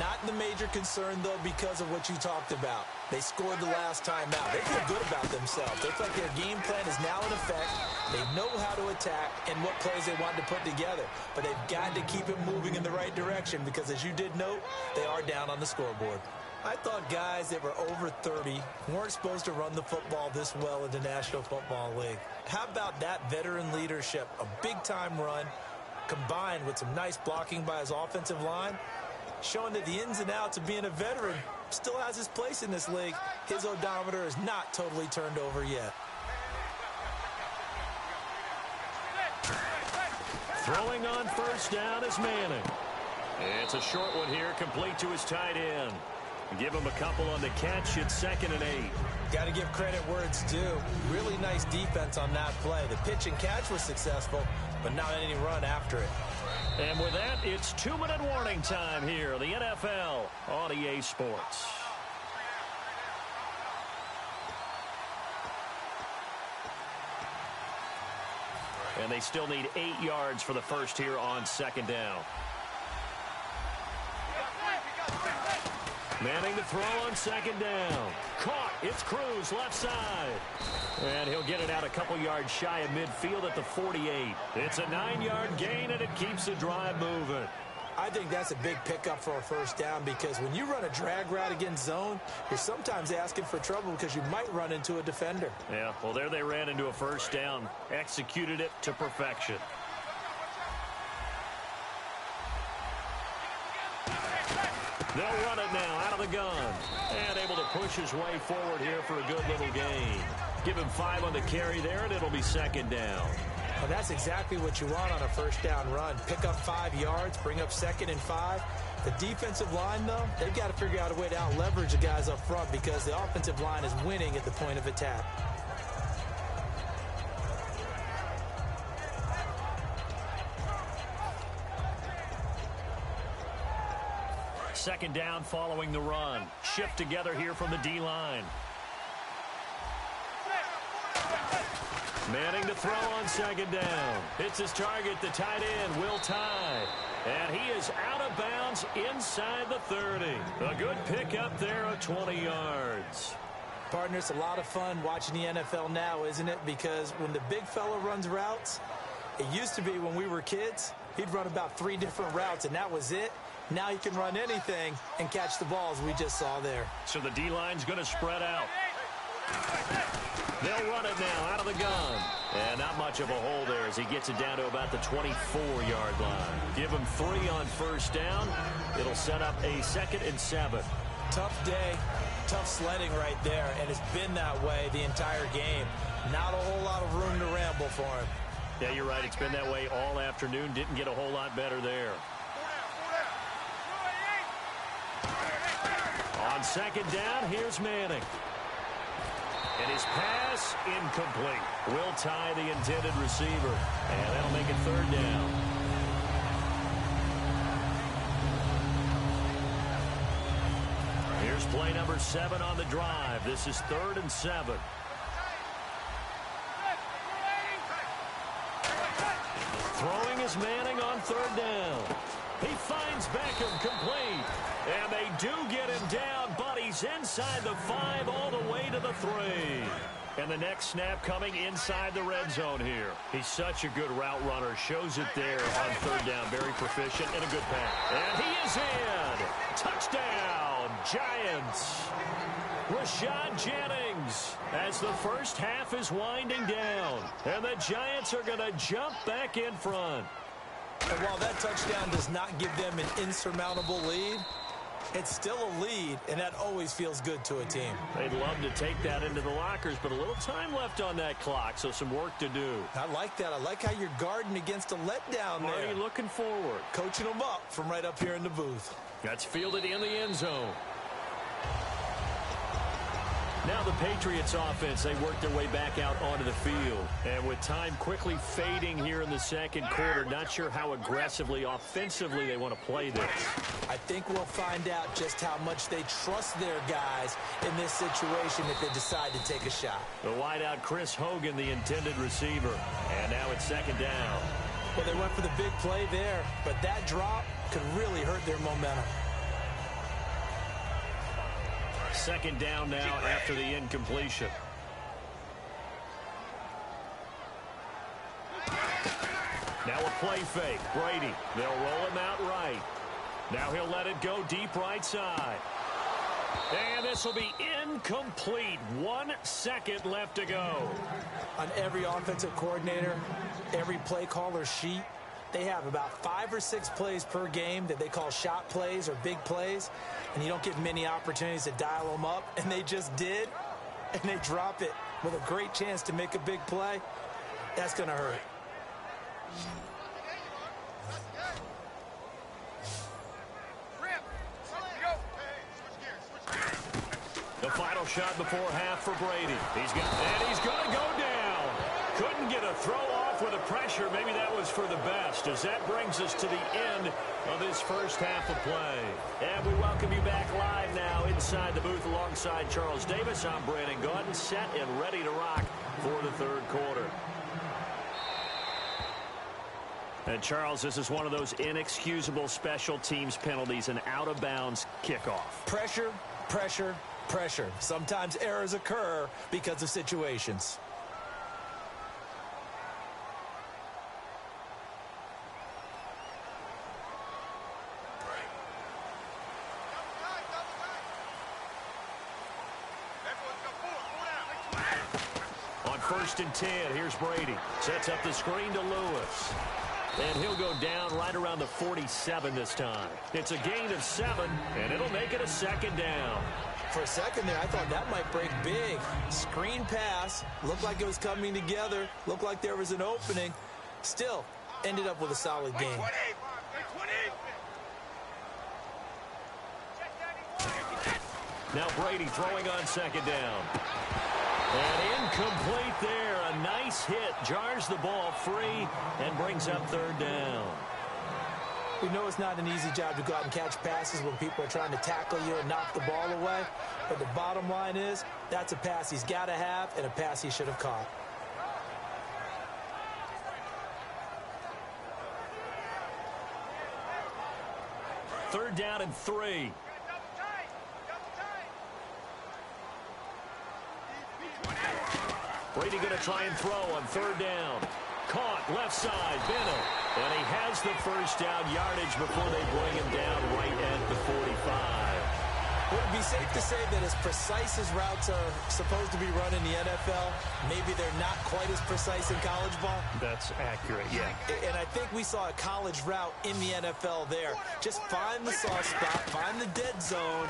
Not the major concern, though, because of what you talked about. They scored the last time out. They feel good about themselves. They feel like their game plan is now in effect. They know how to attack and what plays they want to put together. But they've got to keep it moving in the right direction because, as you did note, they are down on the scoreboard. I thought guys that were over 30 weren't supposed to run the football this well in the National Football League. How about that veteran leadership? A big-time run combined with some nice blocking by his offensive line, showing that the ins and outs of being a veteran still has his place in this league. His odometer is not totally turned over yet. Throwing on first down is Manning. It's a short one here, complete to his tight end. Give him a couple on the catch. It's 2nd and 8. Got to give credit where it's due. Really nice defense on that play. The pitch and catch was successful, but not any run after it. And with that, it's 2-minute warning time here. The NFL on EA Sports. And they still need 8 yards for the first here on 2nd down. Manning to throw on 2nd down. Caught. It's Cruz left side. And he'll get it out a couple yards shy of midfield at the 48. It's a 9-yard gain, and it keeps the drive moving. I think that's a big pickup for a first down because when you run a drag route against zone, you're sometimes asking for trouble because you might run into a defender. Yeah, well, there they ran into a first down. Executed it to perfection. They'll run it now out of the gun. And able to push his way forward here for a good little gain. Give him 5 on the carry there, and it'll be 2nd down. Well, that's exactly what you want on a first down run. Pick up 5 yards, bring up 2nd and 5. The defensive line, though, they've got to figure out a way to out-leverage the guys up front because the offensive line is winning at the point of attack. Second down following the run. Shift together here from the D-line. Manning to throw on 2nd down. Hits his target, the tight end, Will Tye. And he is out of bounds inside the 30. A good pickup there of 20 yards. Partner, it's a lot of fun watching the NFL now, isn't it? Because when the big fella runs routes, it used to be when we were kids, he'd run about 3 different routes, and that was it. Now he can run anything and catch the balls we just saw there. So the D-line's going to spread out. They'll run it now out of the gun. And not much of a hole there as he gets it down to about the 24-yard line. Give him 3 on first down. It'll set up a 2nd and 7. Tough day, tough sledding right there, and it's been that way the entire game. Not a whole lot of room to ramble for him. Yeah, you're right. It's been that way all afternoon. Didn't get a whole lot better there. On second down, here's Manning. And his pass, incomplete. Will tie the intended receiver. And that'll make it third down. Here's play number 7 on the drive. This is 3rd and 7. Throwing is Manning on 3rd down. He finds Beckham complete. And they do get him down, but he's inside the 5 all the way to the 3. And the next snap coming inside the red zone here. He's such a good route runner. Shows it there on 3rd down. Very proficient and a good pass. And he is in. Touchdown, Giants. Rashad Jennings as the first half is winding down. And the Giants are going to jump back in front. And while that touchdown does not give them an insurmountable lead, it's still a lead, and that always feels good to a team. They'd love to take that into the lockers, but a little time left on that clock, so some work to do. I like that. I like how you're guarding against a letdown there. Already looking forward. Coaching them up from right up here in the booth. That's fielded in the end zone. Now the Patriots offense, they work their way back out onto the field. And with time quickly fading here in the second quarter, not sure how aggressively, offensively they want to play this. I think we'll find out just how much they trust their guys in this situation if they decide to take a shot. The wideout Chris Hogan, the intended receiver. And now it's second down. Well, they went for the big play there, but that drop could really hurt their momentum. Second down now after the incompletion. Now a play fake. Brady. They'll roll him out right. Now he'll let it go deep right side. And this will be incomplete. 1 second left to go. On every offensive coordinator, every play caller sheet, they have about 5 or 6 plays per game that they call shot plays or big plays, and you don't get many opportunities to dial them up, and they just did, and they drop it with a great chance to make a big play. That's going to hurt. The final shot before half for Brady. He's going to go down. Couldn't get a throw off with the pressure. Maybe that was for the best, as that brings us to the end of this first half of play. And we welcome you back live now inside the booth alongside Charles Davis. I'm Brandon Gaudin, set and ready to rock for the third quarter. And Charles, this is one of those inexcusable special teams penalties, an out-of-bounds kickoff. Pressure, pressure, pressure. Sometimes errors occur because of situations. On 1st and 10, here's Brady. Sets up the screen to Lewis. And he'll go down right around the 47 this time. It's a gain of 7, and it'll make it a second down. For a second there, I thought that might break big. Screen pass. Looked like it was coming together. Looked like there was an opening. Still, ended up with a solid game. Now Brady throwing on second down. And incomplete there. A nice hit. Jars the ball free and brings up third down. We know it's not an easy job to go out and catch passes when people are trying to tackle you and knock the ball away. But the bottom line is, that's a pass he's got to have and a pass he should have caught. Third down and 3. Brady going to try and throw on third down. Caught left side, Bennett. And he has the first down yardage before they bring him down right at the 45. Would it be safe to say that as precise as routes are supposed to be run in the NFL, maybe they're not quite as precise in college ball? That's accurate, yeah. And I think we saw a college route in the NFL there. Just find the soft spot, find the dead zone,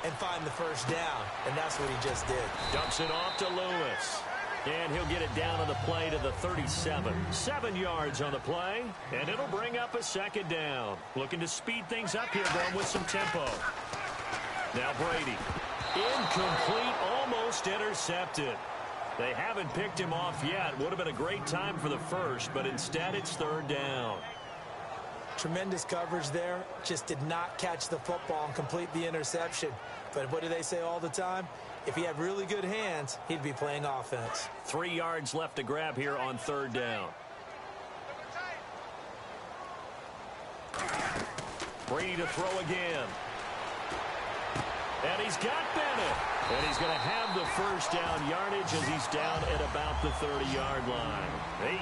and find the first down. And that's what he just did. Dumps it off to Lewis. And he'll get it down on the play to the 37. 7 yards on the play, and it'll bring up a second down. Looking to speed things up here, going with some tempo. Now Brady. Incomplete, almost intercepted. They haven't picked him off yet. Would have been a great time for the first, but instead it's third down. Tremendous coverage there. Just did not catch the football and complete the interception. But what do they say all the time? If he had really good hands, he'd be playing offense. 3 yards left to grab here on third down. Brady to throw again. And he's got Bennett. And he's going to have the first down yardage as he's down at about the 30-yard line.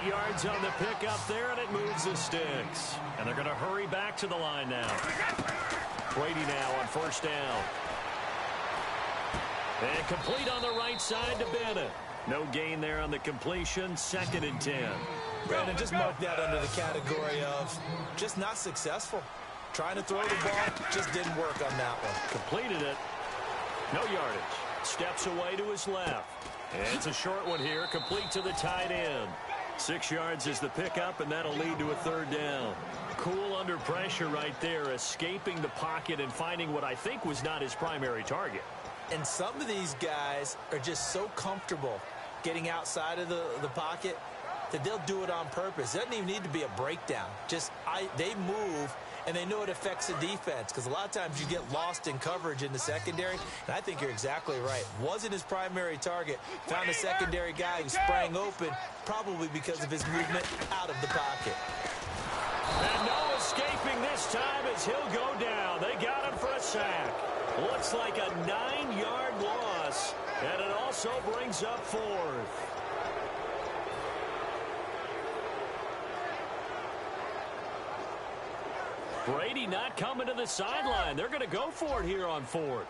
8 yards on the pickup there, and it moves the sticks. And they're going to hurry back to the line now. Brady now on first down. And complete on the right side to Bennett. No gain there on the completion. 2nd and 10. Brandon, just mark that under the category of just not successful. Trying to throw the ball, just didn't work on that one. Completed it. No yardage. Steps away to his left. And it's a short one here, complete to the tight end. 6 yards is the pickup, and that'll lead to a third down. Cool under pressure right there, escaping the pocket and finding what I think was not his primary target. And some of these guys are just so comfortable getting outside of the pocket that they'll do it on purpose. It doesn't even need to be a breakdown. They move, and they know it affects the defense, because a lot of times you get lost in coverage in the secondary, and I think you're exactly right. Wasn't his primary target. Found a secondary guy who sprang open, probably because of his movement out of the pocket. And no escaping this time as he'll go down. They got him for a sack. Looks like a 9-yard loss, and it also brings up 4th. Brady not coming to the sideline. They're going to go for it here on 4th.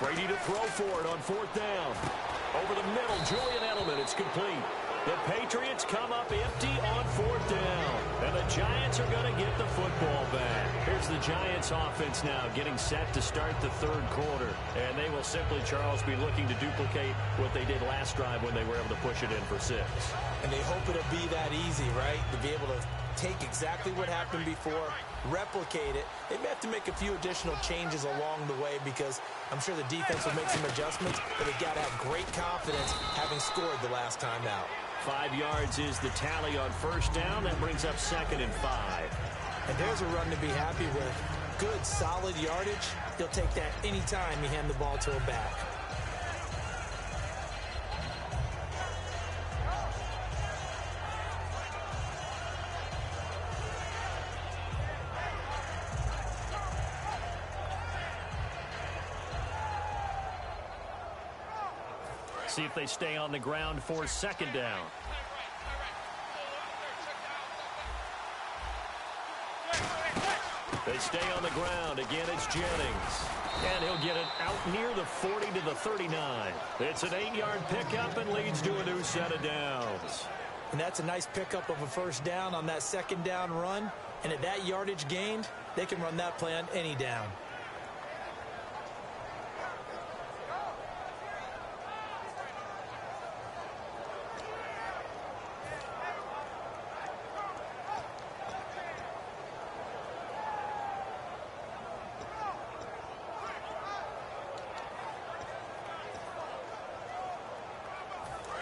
Brady to throw for it on 4th down. Over the middle, Julian Edelman. It's complete. The Patriots come up empty on 4th down. And the Giants are going to get the football back. Here's the Giants offense now getting set to start the 3rd quarter. And they will simply, Charles, be looking to duplicate what they did last drive when they were able to push it in for 6. And they hope it'll be that easy, right? To be able to take exactly what happened before, replicate it. They may have to make a few additional changes along the way, because I'm sure the defense will make some adjustments, but they've got to have great confidence having scored the last time out. 5 yards is the tally on 1st down. That brings up 2nd and 5. And there's a run to be happy with. Good, solid yardage. He'll take that anytime you hand the ball to a back. See if they stay on the ground for 2nd down. They stay on the ground. Again, it's Jennings. And he'll get it out near the 40 to the 39. It's an 8-yard pickup and leads to a new set of downs. And that's a nice pickup of a 1st down on that 2nd down run. And at that yardage gained, they can run that play on any down.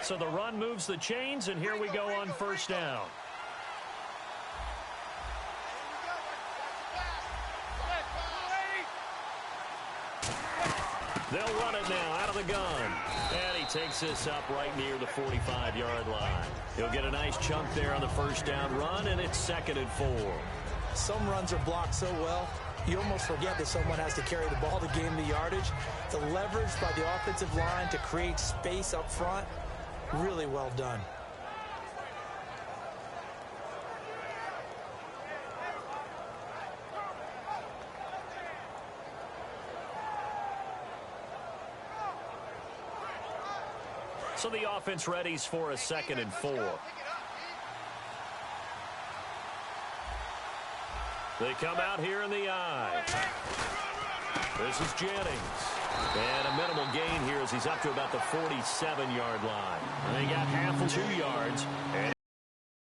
So the run moves the chains, and here we go on 1st down. They'll run it now out of the gun. And he takes this up right near the 45-yard line. He'll get a nice chunk there on the 1st down run, and it's 2nd and 4. Some runs are blocked so well, you almost forget that someone has to carry the ball to gain the yardage. The leverage by the offensive line to create space up front, really well done. So the offense readies for a 2nd and 4. They come out here in the I. This is Jennings. And a minimal gain here as he's up to about the 47-yard line. They got half of 2 yards. And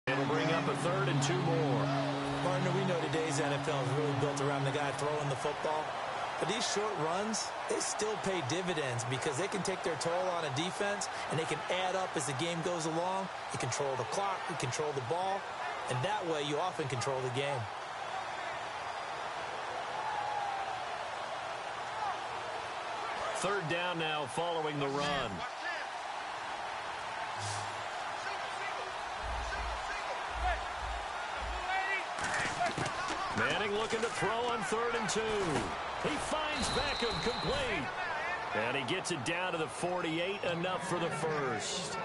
it'll bring up a 3rd and 2 more. Partner, we know today's NFL is really built around the guy throwing the football. But these short runs, they still pay dividends because they can take their toll on a defense, and they can add up as the game goes along. You control the clock, you control the ball, and that way you often control the game. Third down now following the run. Manning looking to throw on 3rd and 2. He finds Beckham complete. And he gets it down to the 48, enough for the first.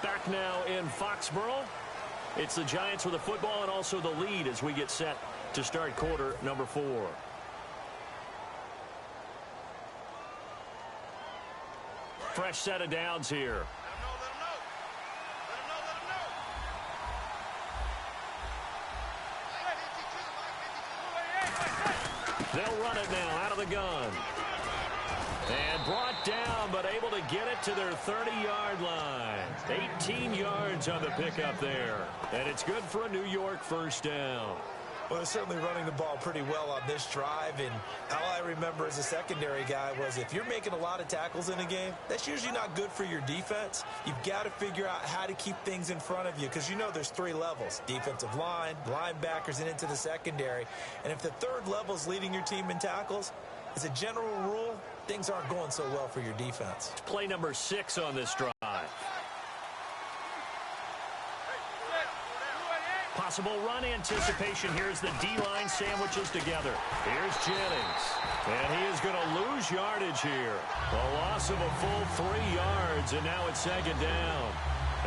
Back now in Foxborough. It's the Giants with the football and also the lead as we get set to start quarter number 4. Fresh set of downs here. They'll run it now out of the gun. And brought down, but able to get it to their 30-yard line. 18 yards on the pickup there. And it's good for a New York first down. Well, they're certainly running the ball pretty well on this drive, and all I remember as a secondary guy was if you're making a lot of tackles in a game, that's usually not good for your defense. You've got to figure out how to keep things in front of you because you know there's 3 levels, defensive line, linebackers, and into the secondary. And if the 3rd level is leading your team in tackles, as a general rule, things aren't going so well for your defense. Play number 6 on this drive. Possible run anticipation. Here's the D-line sandwiches together. Here's Jennings. And he is going to lose yardage here. A loss of a full 3 yards, and now it's 2nd down.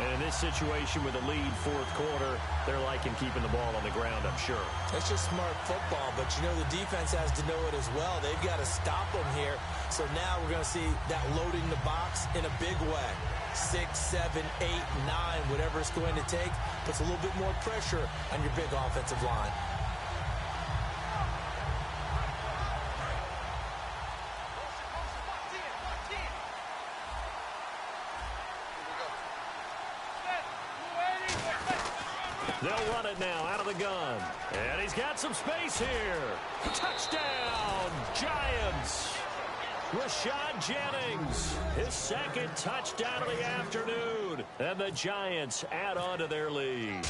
And in this situation with the lead 4th quarter, they're liking keeping the ball on the ground, I'm sure. It's just smart football, but you know the defense has to know it as well. They've got to stop them here. So now we're going to see that loading the box in a big way. 6, 7, 8, 9, whatever it's going to take, puts a little bit more pressure on your big offensive line. They'll run it now out of the gun. And he's got some space here. Touchdown, Giants. Rashad Jennings, his 2nd touchdown of the afternoon. And the Giants add on to their lead.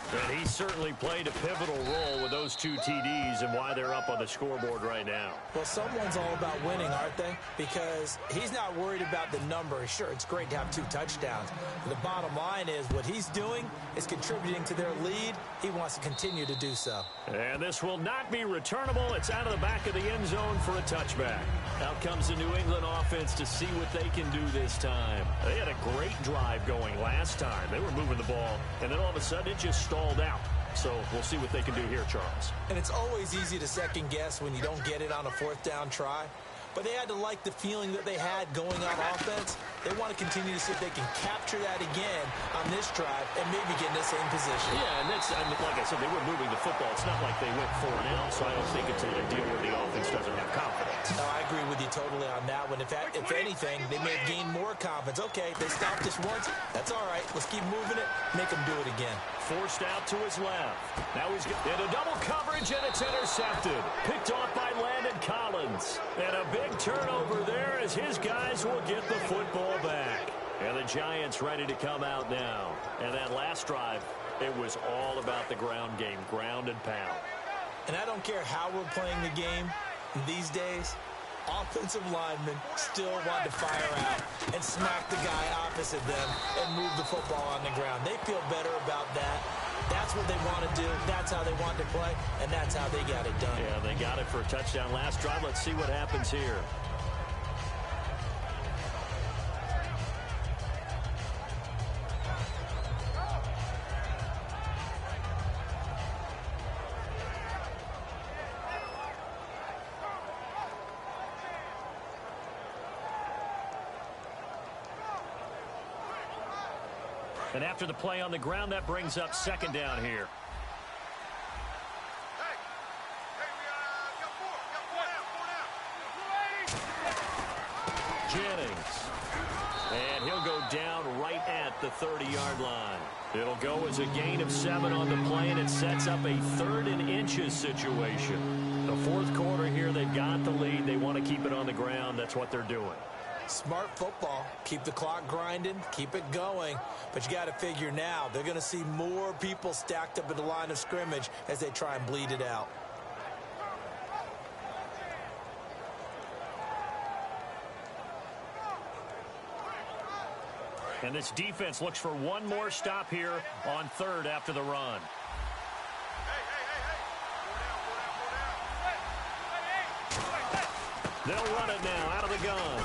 And he certainly played a pivotal role with those 2 TDs and why they're up on the scoreboard right now. Well, someone's all about winning, aren't they? Because he's not worried about the number. Sure, it's great to have 2 touchdowns. But the bottom line is what he's doing is contributing to their lead. He wants to continue to do so. And this will not be returnable. It's out of the back of the end zone for a touchback. Out comes the New England offense to see what they can do this time. They had a great drive going last time. They were moving the ball, and then all of a sudden it just stalled out. So we'll see what they can do here, Charles. And it's always easy to second guess when you don't get it on a 4th down try. But they had to like the feeling that they had going on offense. They want to continue to see if they can capture that again on this drive and maybe get in the same position. Yeah, and that's, like I said, they were moving the football. It's not like they went 4 and out, so I don't think it's a deal where the offense doesn't have confidence. No, I agree with you totally on that one. If anything, they may have gained more confidence. Okay, they stopped this once. That's all right. Let's keep moving it. Make them do it again. Forced out to his left. Now he's in a double coverage, and it's intercepted. Picked off by Landon Collins. And a big turnover there as his guys will get the football back. And the Giants ready to come out now. And that last drive, it was all about the ground game, ground and pound. And I don't care how we're playing the game these days, offensive linemen still want to fire out and smack the guy opposite them and move the football on the ground. They feel better about that. That's what they want to do. That's how they want to play, and that's how they got it done. Yeah, they got it for a touchdown last drive. Let's see what happens here. And after the play on the ground, that brings up 2nd down here. Jennings. And he'll go down right at the 30-yard line. It'll go as a gain of 7 on the play, and it sets up a 3rd and inches situation. The fourth quarter here, they've got the lead. They want to keep it on the ground. That's what they're doing. Smart football. Keep the clock grinding. Keep it going. But you got to figure now, they're going to see more people stacked up at the line of scrimmage as they try and bleed it out. And this defense looks for one more stop here on 3rd after the run. They'll run it now out of the gun.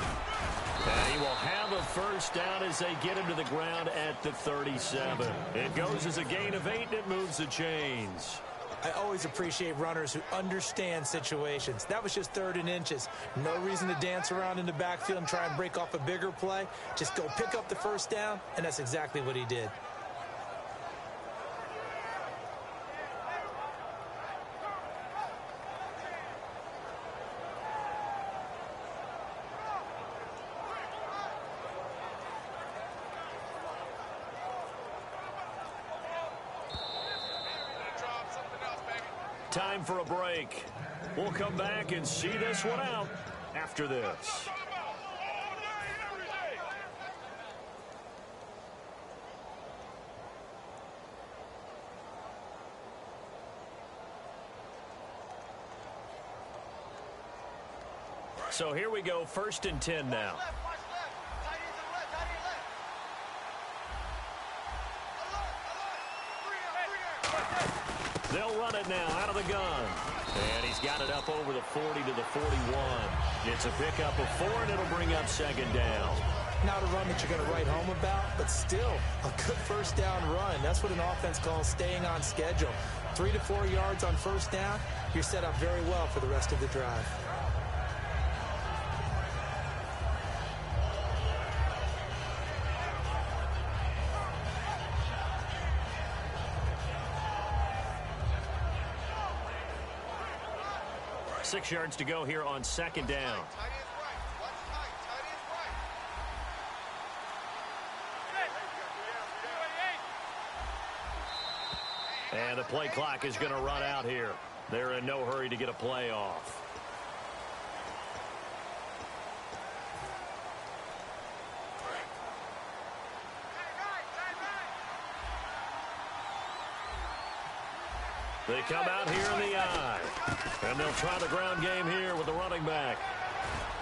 And he will have a first down as they get him to the ground at the 37. It goes as a gain of 8, and it moves the chains. I always appreciate runners who understand situations. That was just 3rd and inches. No reason to dance around in the backfield and try and break off a bigger play. Just go pick up the first down, and that's exactly what he did. Time for a break. We'll come back and see this one out after this. So here we go, 1st and 10 now. They'll run it now out of the gun. And he's got it up over the 40 to the 41. It's a pickup of 4, and it'll bring up 2nd down. Not a run that you're going to write home about, but still a good first down run. That's what an offense calls staying on schedule. 3 to 4 yards on first down, you're set up very well for the rest of the drive. Six yards to go here on 2nd down. And the play clock is going to run out here. They're in no hurry to get a play off. They come out here in the eye. And they'll try the ground game here with the running back.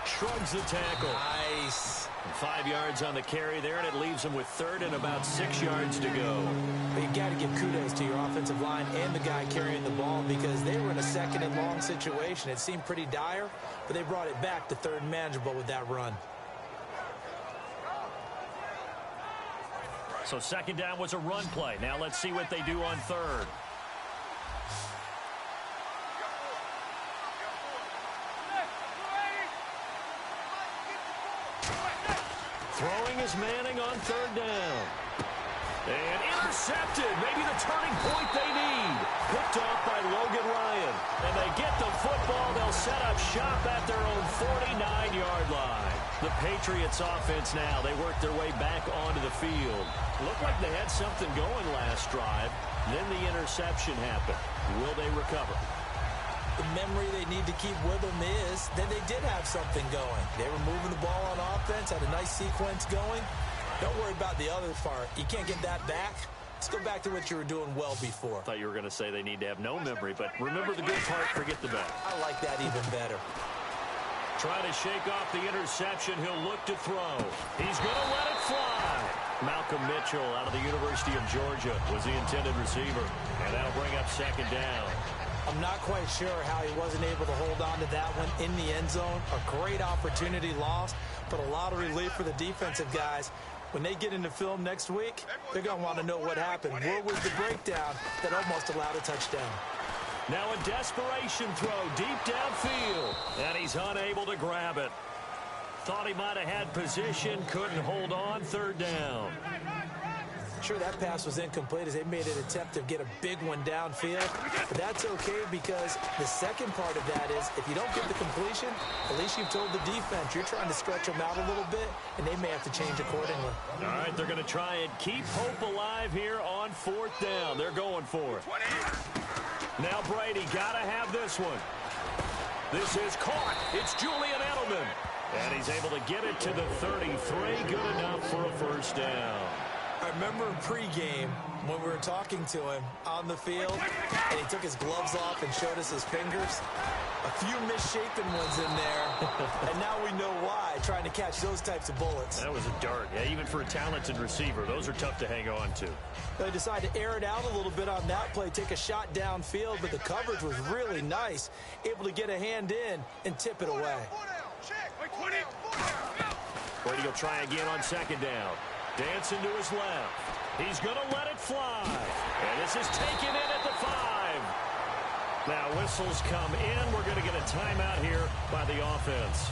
Shrugs the tackle. Nice. 5 yards on the carry there, and it leaves them with 3rd and about 6 yards to go. But you got to give kudos to your offensive line and the guy carrying the ball because they were in a 2nd and long situation. It seemed pretty dire, but they brought it back to 3rd and manageable with that run. So 2nd down was a run play. Now let's see what they do on 3rd. Throwing is Manning on 3rd down. And intercepted. Maybe the turning point they need. Picked off by Logan Ryan. And they get the football. They'll set up shop at their own 49-yard line. The Patriots offense now. They work their way back onto the field. Looked like they had something going last drive. Then the interception happened. Will they recover? The memory they need to keep with them is that they did have something going. They were moving the ball on offense, had a nice sequence going. Don't worry about the other part. You can't get that back. Let's go back to what you were doing well before. I thought you were going to say they need to have no memory, but remember the good part, forget the bad. I like that even better. Trying to shake off the interception. He'll look to throw. He's going to let it fly. Malcolm Mitchell out of the University of Georgia was the intended receiver. And that'll bring up 2nd down. I'm not quite sure how he wasn't able to hold on to that one in the end zone. A great opportunity lost, but a lot of relief for the defensive guys. When they get into film next week, they're going to want to know what happened. Where was the breakdown that almost allowed a touchdown? Now a desperation throw deep downfield, and he's unable to grab it. Thought he might have had position, couldn't hold on, 3rd down. Sure, that pass was incomplete as they made an attempt to get a big one downfield. But that's okay because the second part of that is if you don't get the completion, at least you've told the defense you're trying to stretch them out a little bit, and they may have to change accordingly. All right, they're going to try and keep hope alive here on 4th down. They're going for it. Now Brady got to have this one. This is caught. It's Julian Edelman. And he's able to get it to the 33. Good enough for a first down. I remember in pregame when we were talking to him on the field, and he took his gloves off and showed us his fingers. A few misshapen ones in there, and now we know why, trying to catch those types of bullets. That was a dart. Yeah, even for a talented receiver, those are tough to hang on to. They decided to air it out a little bit on that play, take a shot downfield, but the coverage was really nice, able to get a hand in and tip it away. Brady will try again on 2nd down. Dancing to his left. He's going to let it fly. And this is taken in at the 5. Now whistles come in. We're going to get a timeout here by the offense.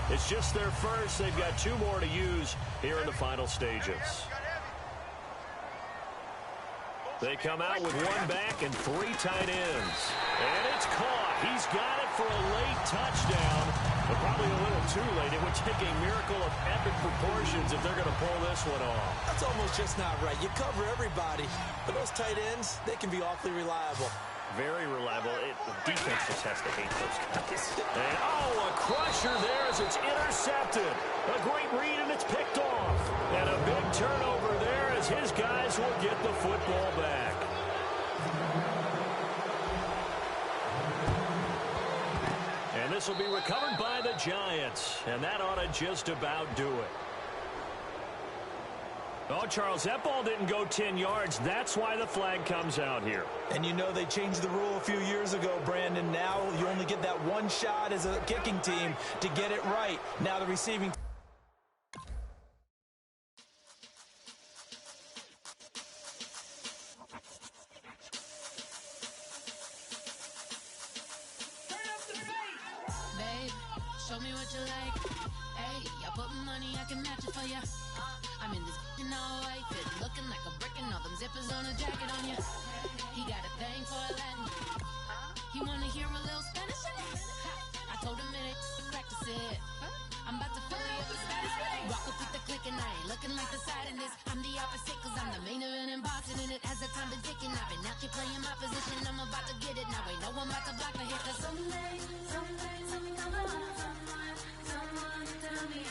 It's just their first. They've got 2 more to use here in the final stages. They come out with 1 back and 3 tight ends. And it's caught. He's got it for a late touchdown. But probably a little too late. It would take a miracle of epic proportions if they're going to pull this one off. That's almost just not right. You cover everybody. But those tight ends, they can be awfully reliable. Very reliable. The defense just has to hate those guys. And, a crusher there as it's intercepted. A great read, and it's picked off. And a big turnover there as his guys will get the football back. And this will be recovered by the Giants. And that ought to just about do it. Oh, Charles, that ball didn't go 10 yards. That's why the flag comes out here. And you know they changed the rule a few years ago, Brandon. Now you only get that 1 shot as a kicking team to get it right. Now the receiving... Show me what you like. Hey, I put money, I can match it for ya. I'm in this all white fit, looking like a brick and all them zippers on a jacket on ya. He got a thing for Latin. He wanna hear a little Spanish? I told him it ain't practice it. I'm about to fully up the status. Rock up with the click and I ain't looking like the side in this. I'm the opposite cause I'm the main event in Boston and it has a time been ticking. I've been out here playing my position. I'm about to get it now. Ain't no one about to block the hit. Cause someday, something come along. Someone to tell me